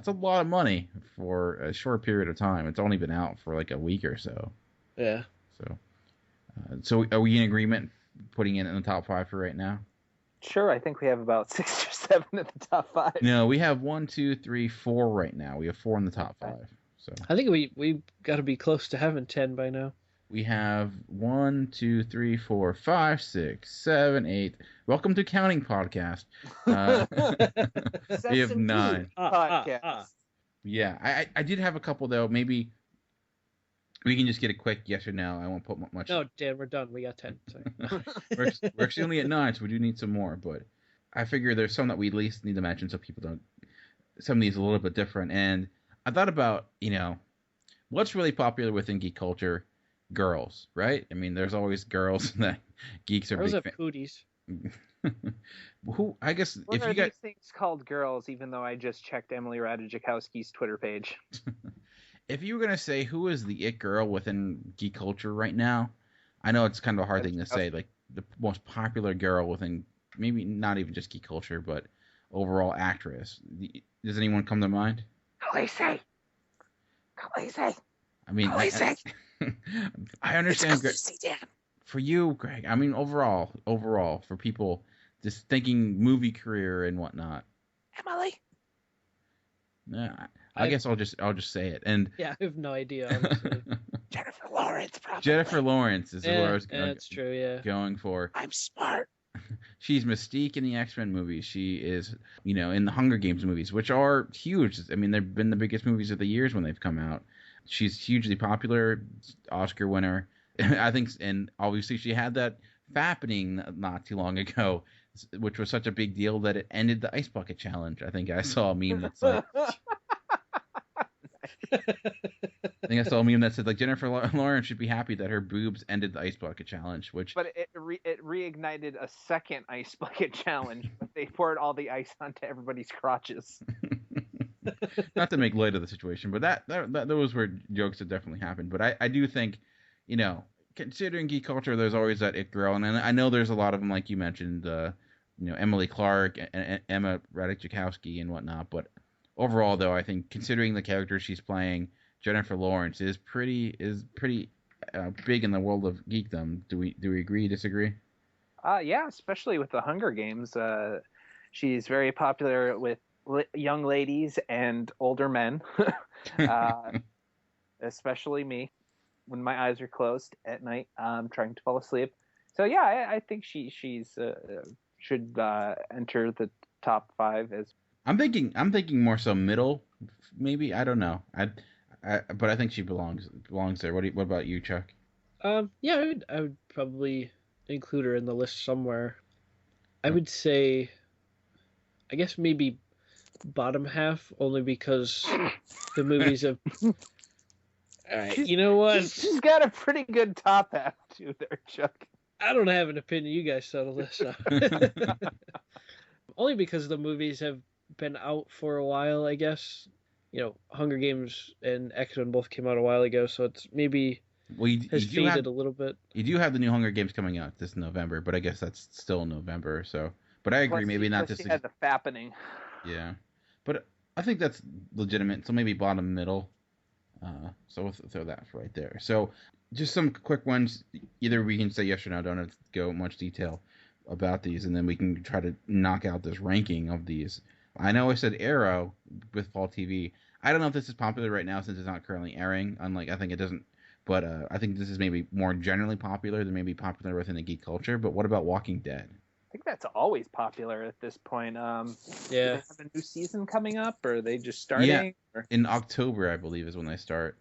a lot of money for a short period of time. It's only been out for like a week or so. Yeah. So are we in agreement putting it in the top 5 for right now? Sure. I think we have about 6 or 7 at the top 5. No, we have 1, 2, 3, 4 right now. We have 4 in the top 5. So I think we got to be close to having 10 by now. We have 1, 2, 3, 4, 5, 6, 7, 8. Welcome to Counting Podcast. We have 9. Podcast. Yeah, I did have a couple though. Maybe we can just get a quick yes or no. I won't put much. No, Dan, we're done. We got 10. Sorry. We're actually only at 9, so we do need some more. But I figure there's some that we at least need to mention so people don't. Some of these are a little bit different. And I thought about, what's really popular within geek culture? Girls, right? I mean, there's always girls that geeks are. Girls have cooties. Who? I guess if you got these things called girls, even though I just checked Emily Ratajkowski's Twitter page. If you were gonna say who is the it girl within geek culture right now, I know it's kind of a hard thing to say. Like the most popular girl within maybe not even just geek culture, but overall actress. Does anyone come to mind? Khaleesi. I mean, I understand. For you, Greg. I mean, overall, for people just thinking movie career and whatnot. Emily. Yeah, I guess I'll just say it. And yeah, I have no idea. Honestly. Jennifer Lawrence, probably. Jennifer Lawrence is who I was that's true, yeah. Going for. I'm smart. She's Mystique in the X-Men movies. She is, in the Hunger Games movies, which are huge. I mean, they've been the biggest movies of the years when they've come out. She's hugely popular, Oscar winner. I think, and obviously she had that fappening not too long ago, which was such a big deal that it ended the Ice Bucket Challenge. I think I saw a meme that said... like Jennifer Lawrence should be happy that her boobs ended the Ice Bucket Challenge, which... But it reignited a second Ice Bucket Challenge, but they poured all the ice onto everybody's crotches. Not to make light of the situation, but that those were jokes that definitely happened. But I do think, considering geek culture, there's always that it girl, and I know there's a lot of them, like you mentioned, Emily Clark and Emma Ratajkowski and whatnot. But overall, though, I think considering the character she's playing, Jennifer Lawrence is pretty big in the world of geekdom. Do we agree? Disagree? Yeah, especially with the Hunger Games. She's very popular with young ladies and older men, especially me when my eyes are closed at night, trying to fall asleep. So yeah, I think she's should enter the top 5 as. I'm thinking more so middle, maybe. I don't know. But I think she belongs there. What about you, Chuck? Yeah, I would probably include her in the list somewhere. I would say, I guess maybe bottom half, only because the movies have. All right, you know what? She's got a pretty good top half too, there, Chuck. I don't have an opinion. You guys settle this out. Only because the movies have been out for a while, I guess. Hunger Games and X-Men both came out a while ago, so it's maybe has faded a little bit. You do have the new Hunger Games coming out this November, but I guess that's still November. So, but I agree, maybe not this. Had the fappening. Yeah, but I think that's legitimate. So maybe bottom middle. So we'll throw that right there. So just some quick ones. Either we can say yes or no. Don't have to go much detail about these, and then we can try to knock out this ranking of these. I know I said Arrow with Fall TV. I don't know if this is popular right now since it's not currently airing. Unlike, I think it doesn't. But I think this is maybe more generally popular than maybe popular within the geek culture. But what about Walking Dead? I think that's always popular at this point. Do they have a new season coming up, or are they just starting? Yeah, or? In October, I believe, is when they start.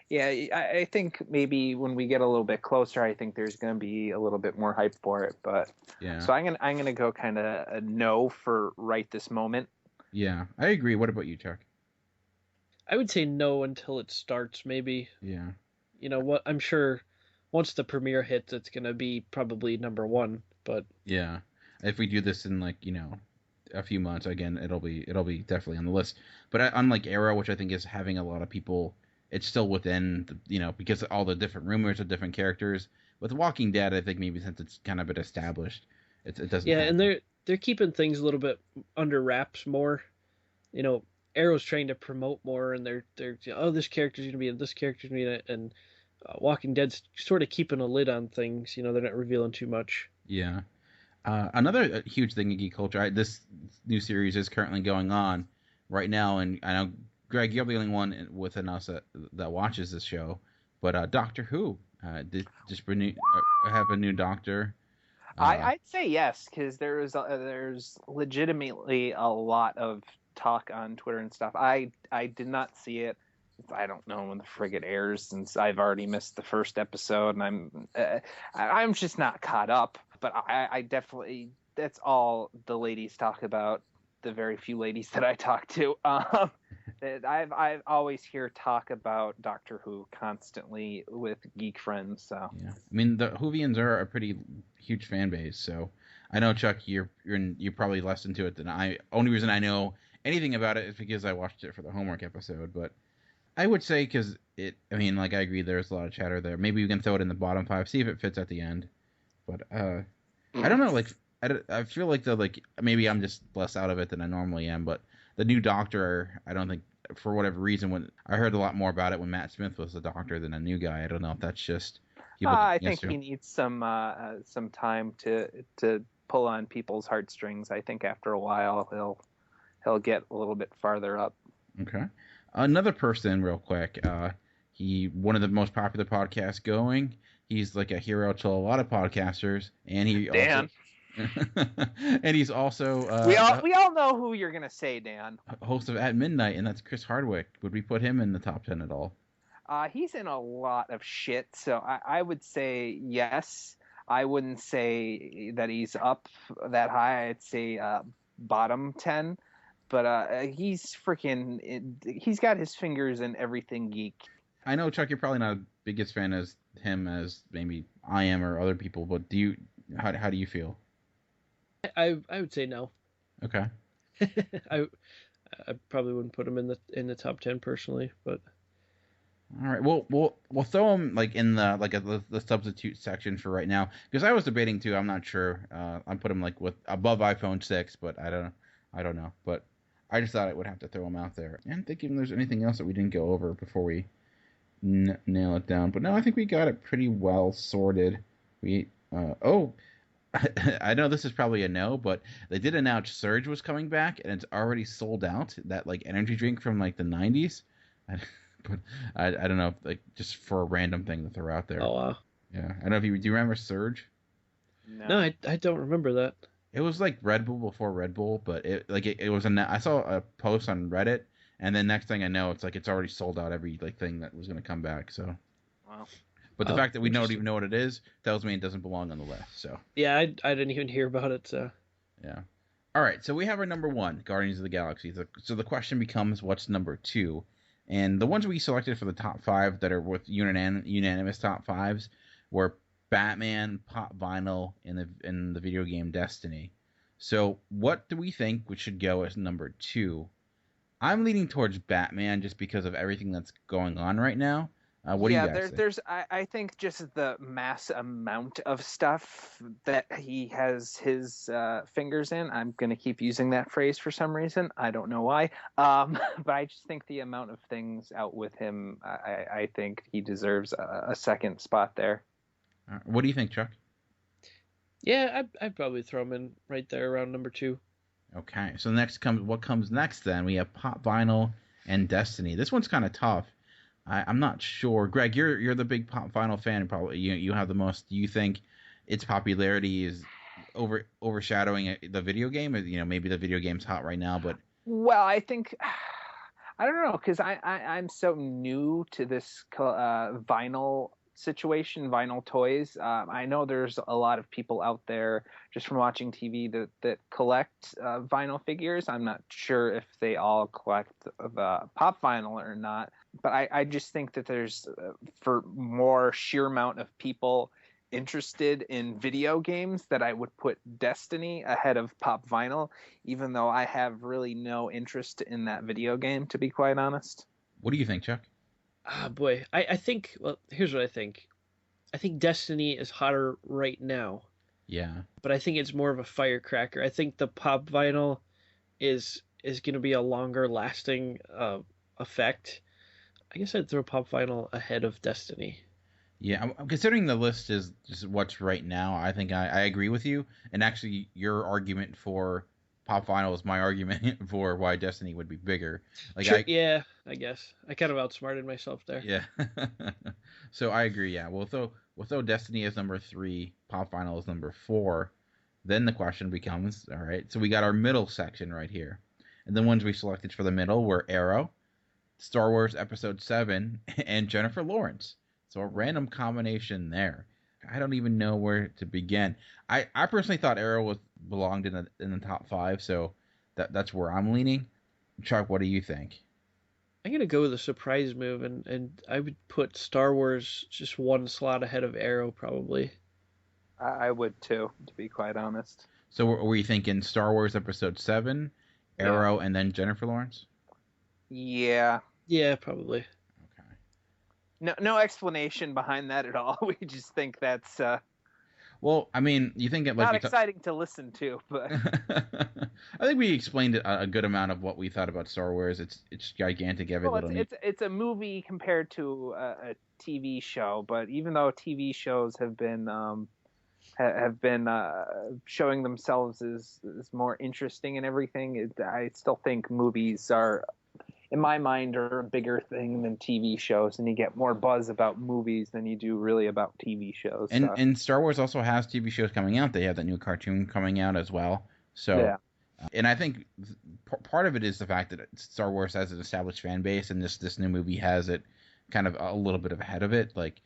Yeah, I think maybe when we get a little bit closer, I think there's going to be a little bit more hype for it. But yeah, so I'm gonna go kind of a no for right this moment. Yeah, I agree. What about you, Chuck? I would say no until it starts, maybe. Yeah. You know what? I'm sure once the premiere hits, it's gonna be probably number one. But yeah, if we do this in a few months, again, it'll be definitely on the list. But unlike Arrow, which I think is having a lot of people. It's still within, because of all the different rumors of different characters. With Walking Dead, I think maybe since it's kind of been established, it doesn't. Yeah, and they're keeping things a little bit under wraps more. Arrow's trying to promote more, and they're this character's gonna be in, this character's gonna be in it, and Walking Dead's sort of keeping a lid on things. They're not revealing too much. Yeah. Another huge thing in geek culture. This new series is currently going on right now, and I know. Greg, you're the only one within us that watches this show, but Doctor Who did just have a new Doctor. I'd say yes, because there's legitimately a lot of talk on Twitter and stuff. I did not see it. I don't know when the frigate airs, since I've already missed the first episode, and I'm just not caught up. But I definitely, that's all the ladies talk about. The very few ladies that I talk to, I've always hear talk about Doctor Who constantly with geek friends. So yeah, I mean the Whovians are a pretty huge fan base. So I know, Chuck, you're probably less into it than I. Only reason I know anything about it is because I watched it for the homework episode. But I would say because I agree. There's a lot of chatter there. Maybe we can throw it in the bottom 5, see if it fits at the end. But I don't know, I feel like maybe I'm just less out of it than I normally am, but the new Doctor, I don't think, for whatever reason, when I heard a lot more about it when Matt Smith was the Doctor than a new guy. I don't know if that's just. I think he needs some time to pull on people's heartstrings. I think after a while he'll get a little bit farther up. Okay, another person, real quick. One of the most popular podcasts going. He's like a hero to a lot of podcasters, and he Dan. Also, and he's also we all know who you're gonna say, Dan. Host of At Midnight, and that's Chris Hardwick. Would we put him in the top 10 at all? He's in a lot of shit, so I would say yes. I wouldn't say that he's up that high. I'd say bottom 10, but he's got his fingers in everything geek. I know, Chuck, you're probably not the biggest fan as him as maybe I am or other people, but how do you feel? I would say no. Okay. I probably wouldn't put him in the top 10 personally, but all right. We'll throw him in the substitute section for right now, because I was debating too. I'm not sure. I put him with above iPhone 6, but I don't know. But I just thought I would have to throw him out there. And thinking there's anything else that we didn't go over before we nail it down. But no, I think we got it pretty well sorted. I know this is probably a no, but they did announce Surge was coming back, and it's already sold out. That energy drink from the 90s. But I don't know, just for a random thing to throw out there. Oh wow. Yeah, I don't know if do you remember Surge? No, I don't remember that. It was like Red Bull before Red Bull, but it was I saw a post on Reddit, and then next thing I know, it's already sold out every thing that was going to come back. So. Wow. But the fact that we don't even know what it is tells me it doesn't belong on the list. So yeah, I didn't even hear about it. So yeah. All right, so we have our number 1, Guardians of the Galaxy. So the question becomes, what's number 2? And the ones we selected for the top 5 that are with unanimous top 5s were Batman, Pop Vinyl, and the video game Destiny. So what do we think should go as number 2? I'm leaning towards Batman just because of everything that's going on right now. What do you guys think? I think just the mass amount of stuff that he has his fingers in. I'm going to keep using that phrase for some reason. I don't know why. But I just think the amount of things out with him, I think he deserves a second spot there. What do you think, Chuck? Yeah, I'd probably throw him in right there around number 2. Okay, so what comes next then? We have Pop Vinyl and Destiny. This one's kind of tough. I'm not sure. Greg, you're the big Pop Vinyl fan. Probably you have the most. Do you think its popularity is overshadowing the video game? Or, maybe the video game's hot right now, but well, I think I don't know because I'm so new to this vinyl situation, vinyl toys. I know there's a lot of people out there just from watching TV that collect vinyl figures. I'm not sure if they all collect pop vinyl or not, but I just think that there's for more sheer amount of people interested in video games that I would put Destiny ahead of pop vinyl, even though I have really no interest in that video game, to be quite honest. What do you think, Chuck? Boy, I think, well, here's what I think. I think Destiny is hotter right now. Yeah. But I think it's more of a firecracker. I think the pop vinyl is going to be a longer lasting effect. I guess I'd throw pop vinyl ahead of Destiny. Yeah, I'm considering the list is just what's right now. I think I agree with you. And actually, your argument for pop vinyl is my argument for why Destiny would be bigger. Sure, yeah, I guess I kind of outsmarted myself there. Yeah. So I agree. Yeah, we'll throw Destiny as number 3, pop vinyl as number 4. Then the question becomes, all right. So we got our middle section right here, and the ones we selected for the middle were Arrow, Star Wars Episode 7, and Jennifer Lawrence. So a random combination there. I don't even know where to begin. I personally thought Arrow belonged in the top 5, so that's where I'm leaning. Chuck, what do you think? I'm gonna go with a surprise move, and I would put Star Wars just one slot ahead of Arrow, probably. I would too, to be quite honest. So were you thinking Star Wars Episode 7, Arrow, and then Jennifer Lawrence? Yeah. Yeah, probably. No explanation behind that at all. We just think that's well, I mean, you think it not exciting to listen to, but I think we explained a good amount of what we thought about Star Wars. It's gigantic. It's a movie compared to a TV show, but even though TV shows have been showing themselves as more interesting and everything, I still think movies are, in my mind, are a bigger thing than TV shows, and you get more buzz about movies than you do really about TV shows. And Star Wars also has TV shows coming out. They have that new cartoon coming out as well. So, yeah. And I think part of it is the fact that Star Wars has an established fan base, and this new movie has it kind of a little bit ahead of it. Like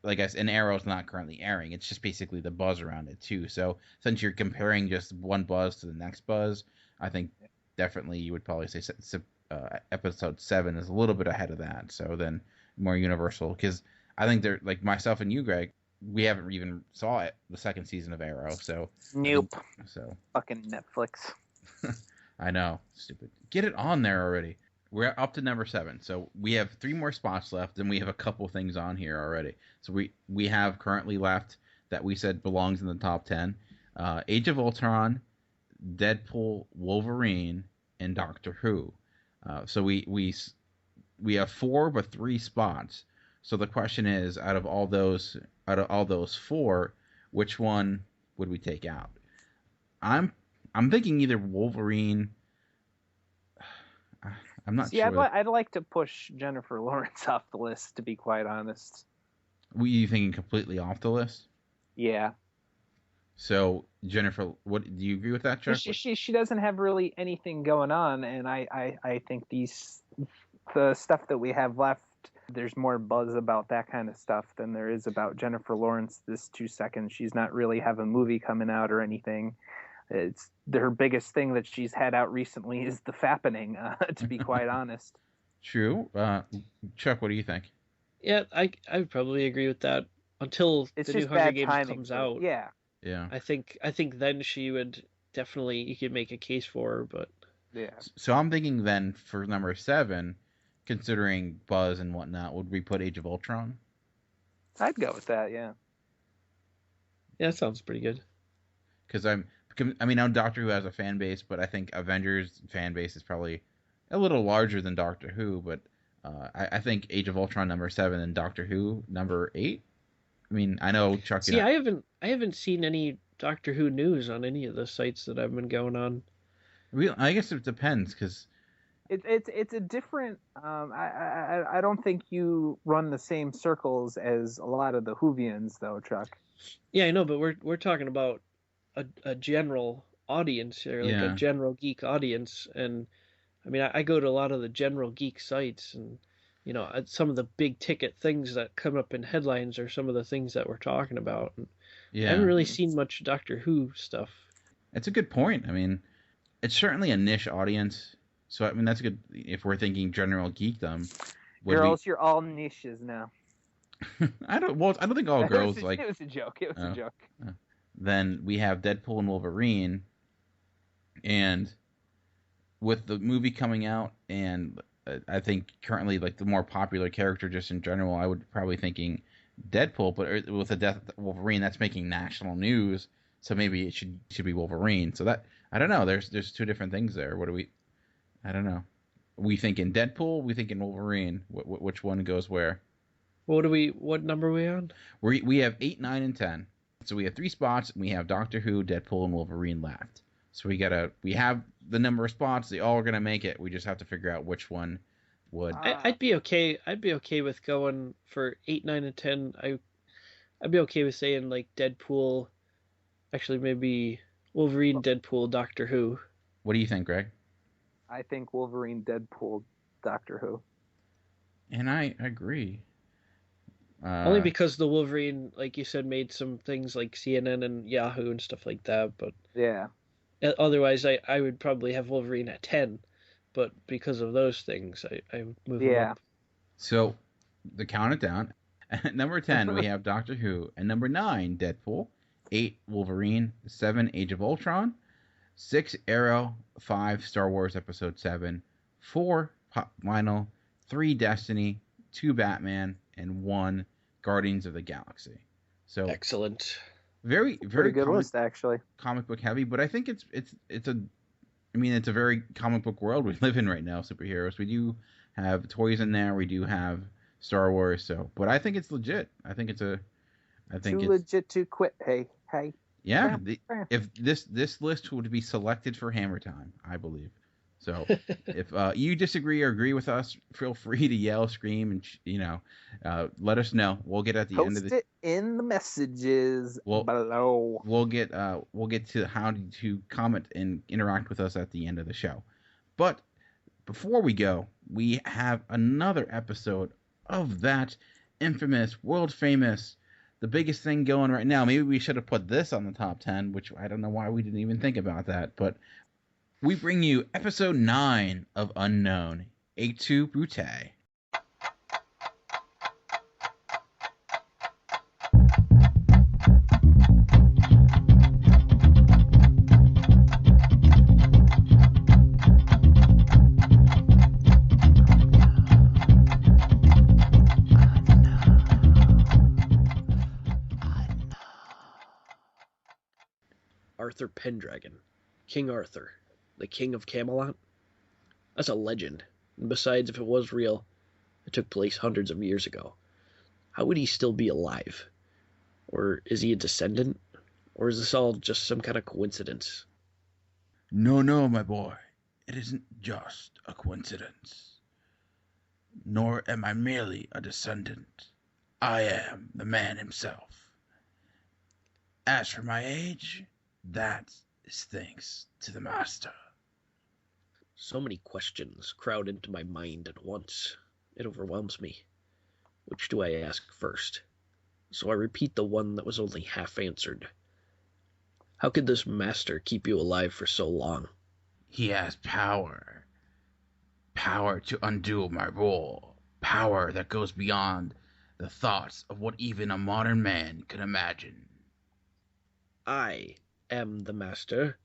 I said, and Arrow's not currently airing. It's just basically the buzz around it too. So since you're comparing just one buzz to the next buzz, I think definitely you would probably say Episode 7 is a little bit ahead of that, so then more universal, because I think they're like myself and you, Greg, we haven't even saw it, the second season of Arrow, so nope. So fucking Netflix. I know, stupid. Get it on there already. We're up to number 7, so we have 3 more spots left, and we have a couple things on here already. So we have currently left that we said belongs in the top 10: Age of Ultron, Deadpool, Wolverine, and Doctor Who. So we have 4 but 3 spots. So the question is, out of all those 4, which one would we take out? I'm thinking either Wolverine. I'm not sure. I'd like to push Jennifer Lawrence off the list, to be quite honest. Were you thinking completely off the list? Yeah. So Jennifer, what do you agree with that, Chuck? She doesn't have really anything going on, and I think the stuff that we have left, there's more buzz about that kind of stuff than there is about Jennifer Lawrence this 2 seconds. She's not really have a movie coming out or anything. It's her biggest thing that she's had out recently is The Fappening, to be quite honest. True. Chuck, what do you think? Yeah, I would probably agree with that until the new Hunger Games comes out. Yeah. Yeah. I think then she would definitely, you could make a case for her, but yeah. So I'm thinking then for number 7, considering buzz and whatnot, would we put Age of Ultron? I'd go with that. Yeah. Yeah, that sounds pretty good. Because I know Doctor Who has a fan base, but I think Avengers fan base is probably a little larger than Doctor Who. But I think Age of Ultron number 7 and Doctor Who number 8. I mean, I know Chuck. See, I haven't seen any Doctor Who news on any of the sites that I've been going on. I guess it depends because it's a different. I don't think you run the same circles as a lot of the Whovians, though, Chuck. Yeah, I know, but we're talking about a general audience here, like a general geek audience, and I mean, I go to a lot of the general geek sites, and you know, some of the big ticket things that come up in headlines are some of the things that we're talking about. And I haven't really seen much Doctor Who stuff. It's a good point. I mean, it's certainly a niche audience, so I mean that's good if we're thinking general geekdom. Girls, you're all niches now. I don't think all girls like. It was a joke. It was a joke. Then we have Deadpool and Wolverine, and with the movie coming out, and I think currently like the more popular character just in general, I would probably thinking Deadpool, but with the death of Wolverine, that's making national news, so maybe it should be Wolverine. So that I don't know. There's two different things there. What do we? I don't know. We thinking Deadpool? We thinking Wolverine? Which one goes where? What number are we on? We have 8, 9, and 10. So we have 3 spots, and we have Doctor Who, Deadpool, and Wolverine left. So we have the number of spots. They all are gonna make it. We just have to figure out which one would. I'd be okay. I'd be okay with going for 8, 9, and 10. I'd be okay with saying like Deadpool. Actually, maybe Wolverine, Deadpool, Doctor Who. What do you think, Greg? I think Wolverine, Deadpool, Doctor Who. And I agree. Only because the Wolverine, like you said, made some things like CNN and Yahoo and stuff like that. But yeah. Otherwise, I would probably have Wolverine at 10. But because of those things, I would move him up. So, to count it down, at number 10, we have Doctor Who. At number 9, Deadpool. 8, Wolverine. 7, Age of Ultron. 6, Arrow. 5, Star Wars Episode 7. 4, Pop Vinyl. 3, Destiny. 2, Batman. And 1, Guardians of the Galaxy. So excellent. Very good list, actually. Comic book heavy, but I think it's a very comic book world we live in right now. Superheroes. We do have toys in there. We do have Star Wars. So, but I think it's legit. I think it's legit to quit. Hey. Yeah. If this list would be selected for Hammer Time, I believe. So if you disagree or agree with us, feel free to yell, scream, and let us know. We'll get at the end of the. Post it in the messages below. We'll get to how to comment and interact with us at the end of the show. But before we go, we have another episode of that infamous, world famous, the biggest thing going right now. Maybe we should have put this on the top 10, which I don't know why we didn't even think about that, but. We bring you episode 9 of Unknown, Et tu, Brute. Arthur Pendragon, King Arthur. The King of Camelot? That's a legend. And besides, if it was real, it took place hundreds of years ago. How would he still be alive? Or is he a descendant? Or is this all just some kind of coincidence? No, my boy. It isn't just a coincidence. Nor am I merely a descendant. I am the man himself. As for my age, that is thanks to the master. So many questions crowd into my mind at once. It overwhelms me. Which do I ask first? So I repeat the one that was only half answered. How could this master keep you alive for so long? He has power. Power to undo my rule. Power that goes beyond the thoughts of what even a modern man could imagine. I am the master.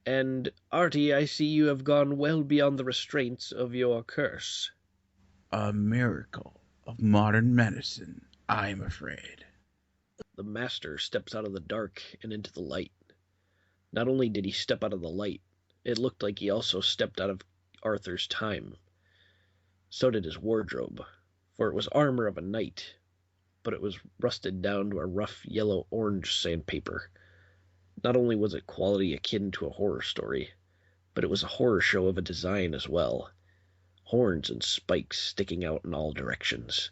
And, Artie, I see you have gone well beyond the restraints of your curse. A miracle of modern medicine, I'm afraid. The master steps out of the dark and into the light. Not only did he step out of the light, it looked like he also stepped out of Arthur's time. So did his wardrobe, for it was armor of a knight, but it was rusted down to a rough yellow-orange sandpaper. Not only was it quality akin to a horror story, but it was a horror show of a design as well. Horns and spikes sticking out in all directions.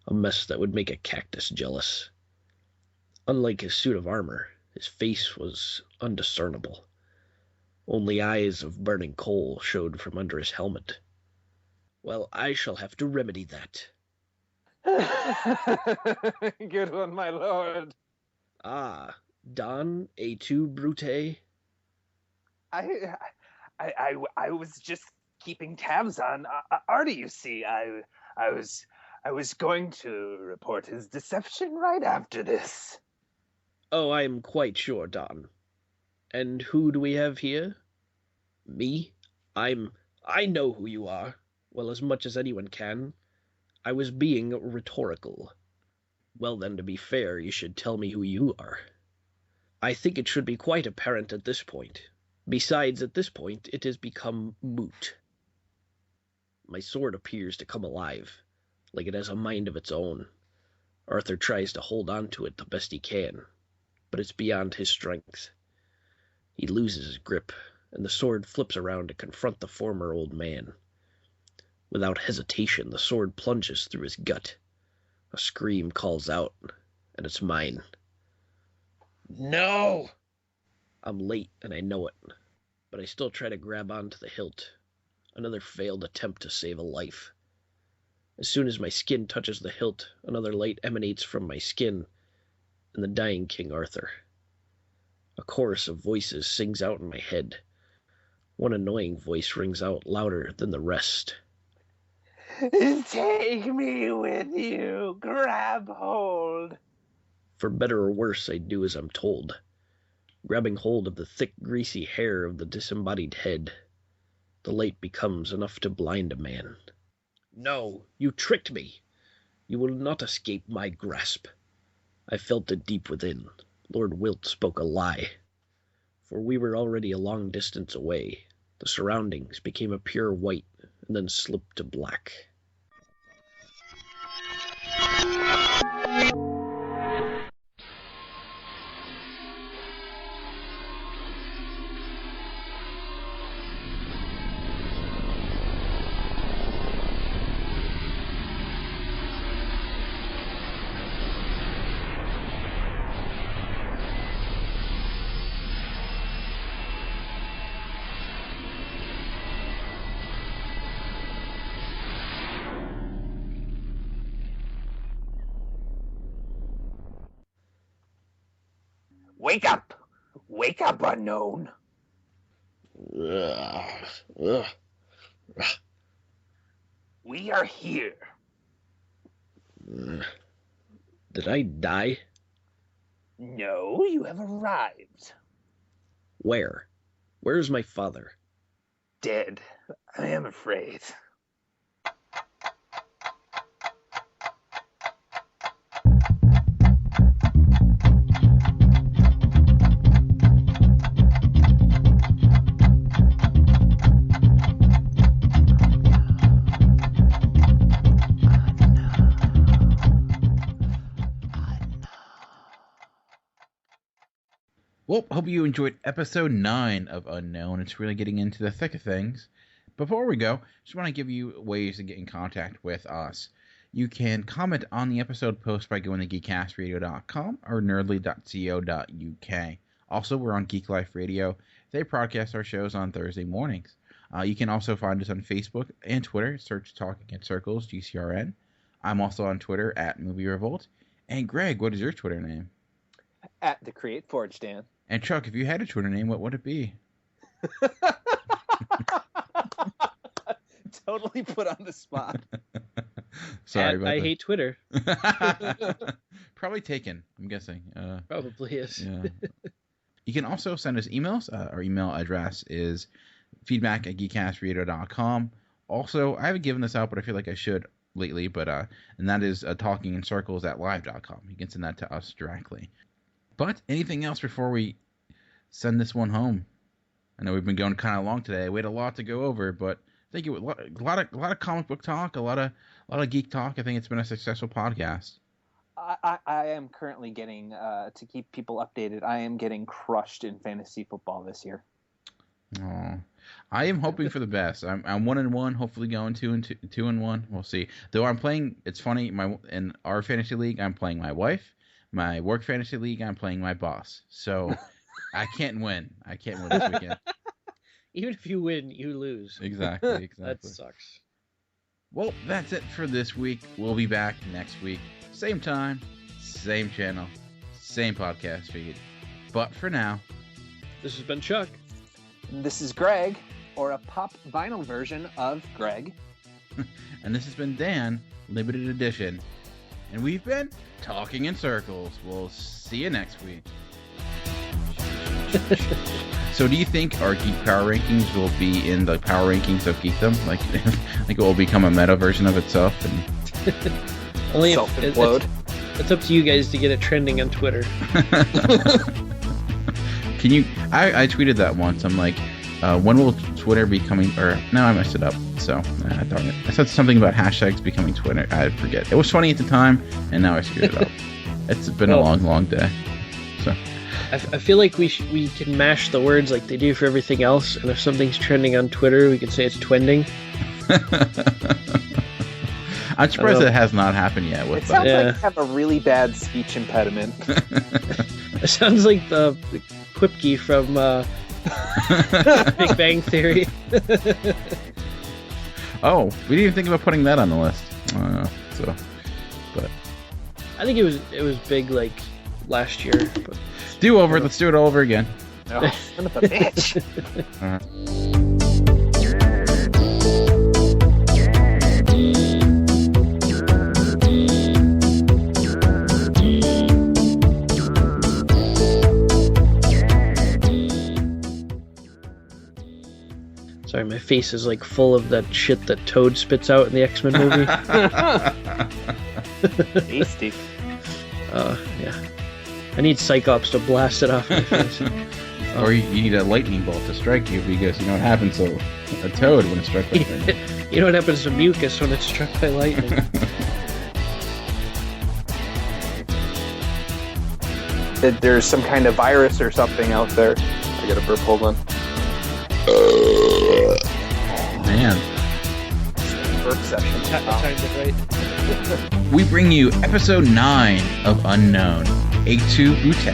A mess that would make a cactus jealous. Unlike his suit of armor, his face was undiscernible. Only eyes of burning coal showed from under his helmet. Well, I shall have to remedy that. Good one, my lord. Ah, Don A2 Brute? I was just keeping tabs on Artie, you see. I was going to report his deception right after this. Oh, I am quite sure, Don. And who do we have here? Me? I know who you are. Well, as much as anyone can. I was being rhetorical. Well then, to be fair, you should tell me who you are. I think it should be quite apparent at this point. Besides, at this point, it has become moot. My sword appears to come alive, like it has a mind of its own. Arthur tries to hold on to it the best he can, but it's beyond his strength. He loses his grip, and the sword flips around to confront the former old man. Without hesitation, the sword plunges through his gut. A scream calls out, and it's mine. No! I'm late, and I know it, but I still try to grab onto the hilt. Another failed attempt to save a life. As soon as my skin touches the hilt, another light emanates from my skin, and the dying King Arthur. A chorus of voices sings out in my head. One annoying voice rings out louder than the rest. Take me with you. Grab hold. For better or worse, I do as I'm told, grabbing hold of the thick, greasy hair of the disembodied head. The light becomes enough to blind a man. No, you tricked me. You will not escape my grasp. I felt it deep within. Lord Wilt spoke a lie. For we were already a long distance away. The surroundings became a pure white and then slipped to black. Wake up! Wake up, unknown! We are here. Did I die? No, you have arrived. Where? Where is my father? Dead, I am afraid. Well, hope you enjoyed episode 9 of Unknown. It's really getting into the thick of things. Before we go, just want to give you ways to get in contact with us. You can comment on the episode post by going to geekcastradio.com or nerdly.co.uk. Also, we're on Geek Life Radio. They broadcast our shows on Thursday mornings. You can also find us on Facebook and Twitter. Search Talking in Circles, GCRN. I'm also on Twitter at Movie Revolt. And Greg, what is your Twitter name? At the Create Forge, Dan. And Chuck, if you had a Twitter name, what would it be? Totally put on the spot. Sorry about I that. hate Twitter. Probably taken, I'm guessing. Probably is. Yeah. You can also send us emails. Our email address is feedback@geekcastradio.com. Also, I haven't given this out, but I feel like I should lately. But and that is Talking in Circles at live.com. You can send that to us directly. But anything else before we send this one home? I know we've been going kind of long today. We had a lot to go over, but I think it was a lot of comic book talk, a lot of geek talk. I think it's been a successful podcast. I am currently getting, to keep people updated, I am getting crushed in fantasy football this year. Oh, I am hoping for the best. I'm 1-1, hopefully going 2-1. We'll see. Though I'm playing, it's funny, in our fantasy league, I'm playing my wife. My work fantasy league, I'm playing my boss. So I can't win. I can't win this weekend. Even if you win, you lose. Exactly. That sucks. Well, that's it for this week. We'll be back next week. Same time, same channel, same podcast feed. But for now, this has been Chuck. This is Greg, or a pop vinyl version of Greg. And this has been Dan, limited edition. And we've been Talking in Circles. We'll see you next week. So do you think our Geek Power Rankings will be in the Power Rankings of Geekdom? Like it will become a meta version of itself? And only self-implode? It's up to you guys to get it trending on Twitter. Can you... I tweeted that once. I'm like, when will Twitter be coming... Or, no, I messed it up. So, darn it. I said something about hashtags becoming Twitter. I forget. It was funny at the time, and now I screwed it up. It's been a long, long day. So... I feel like we can mash the words like they do for everything else, and if something's trending on Twitter, we can say it's twending. I'm surprised it has not happened yet. It sounds like you have a really bad speech impediment. It sounds like the Quipke from Big Bang Theory. Oh, we didn't even think about putting that on the list. But I think it was big like last year. But do over. Let's do it all over again. Oh, son of a bitch. Sorry, my face is like full of that shit that Toad spits out in the X-Men movie. Tasty. Yeah. I need Cyclops to blast it off my face. Or you need a lightning bolt to strike you, because you know what happens to a toad when it's struck by lightning. You know what happens to mucus when it's struck by lightning? There's some kind of virus or something out there. I got a burp, hold on. Man. Burp session. Timed it right. We bring you episode 9 of Unknown, A2 Butte.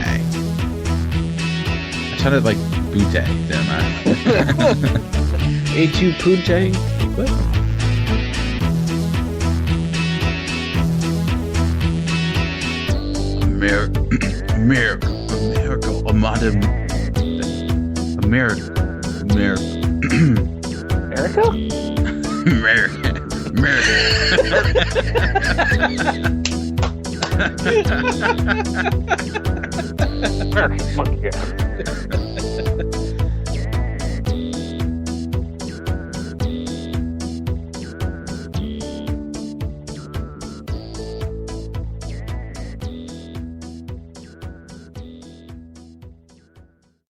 I sounded like Butte, didn't I? A2 Poontang? What? Miracle, a modern America. Fuck yeah.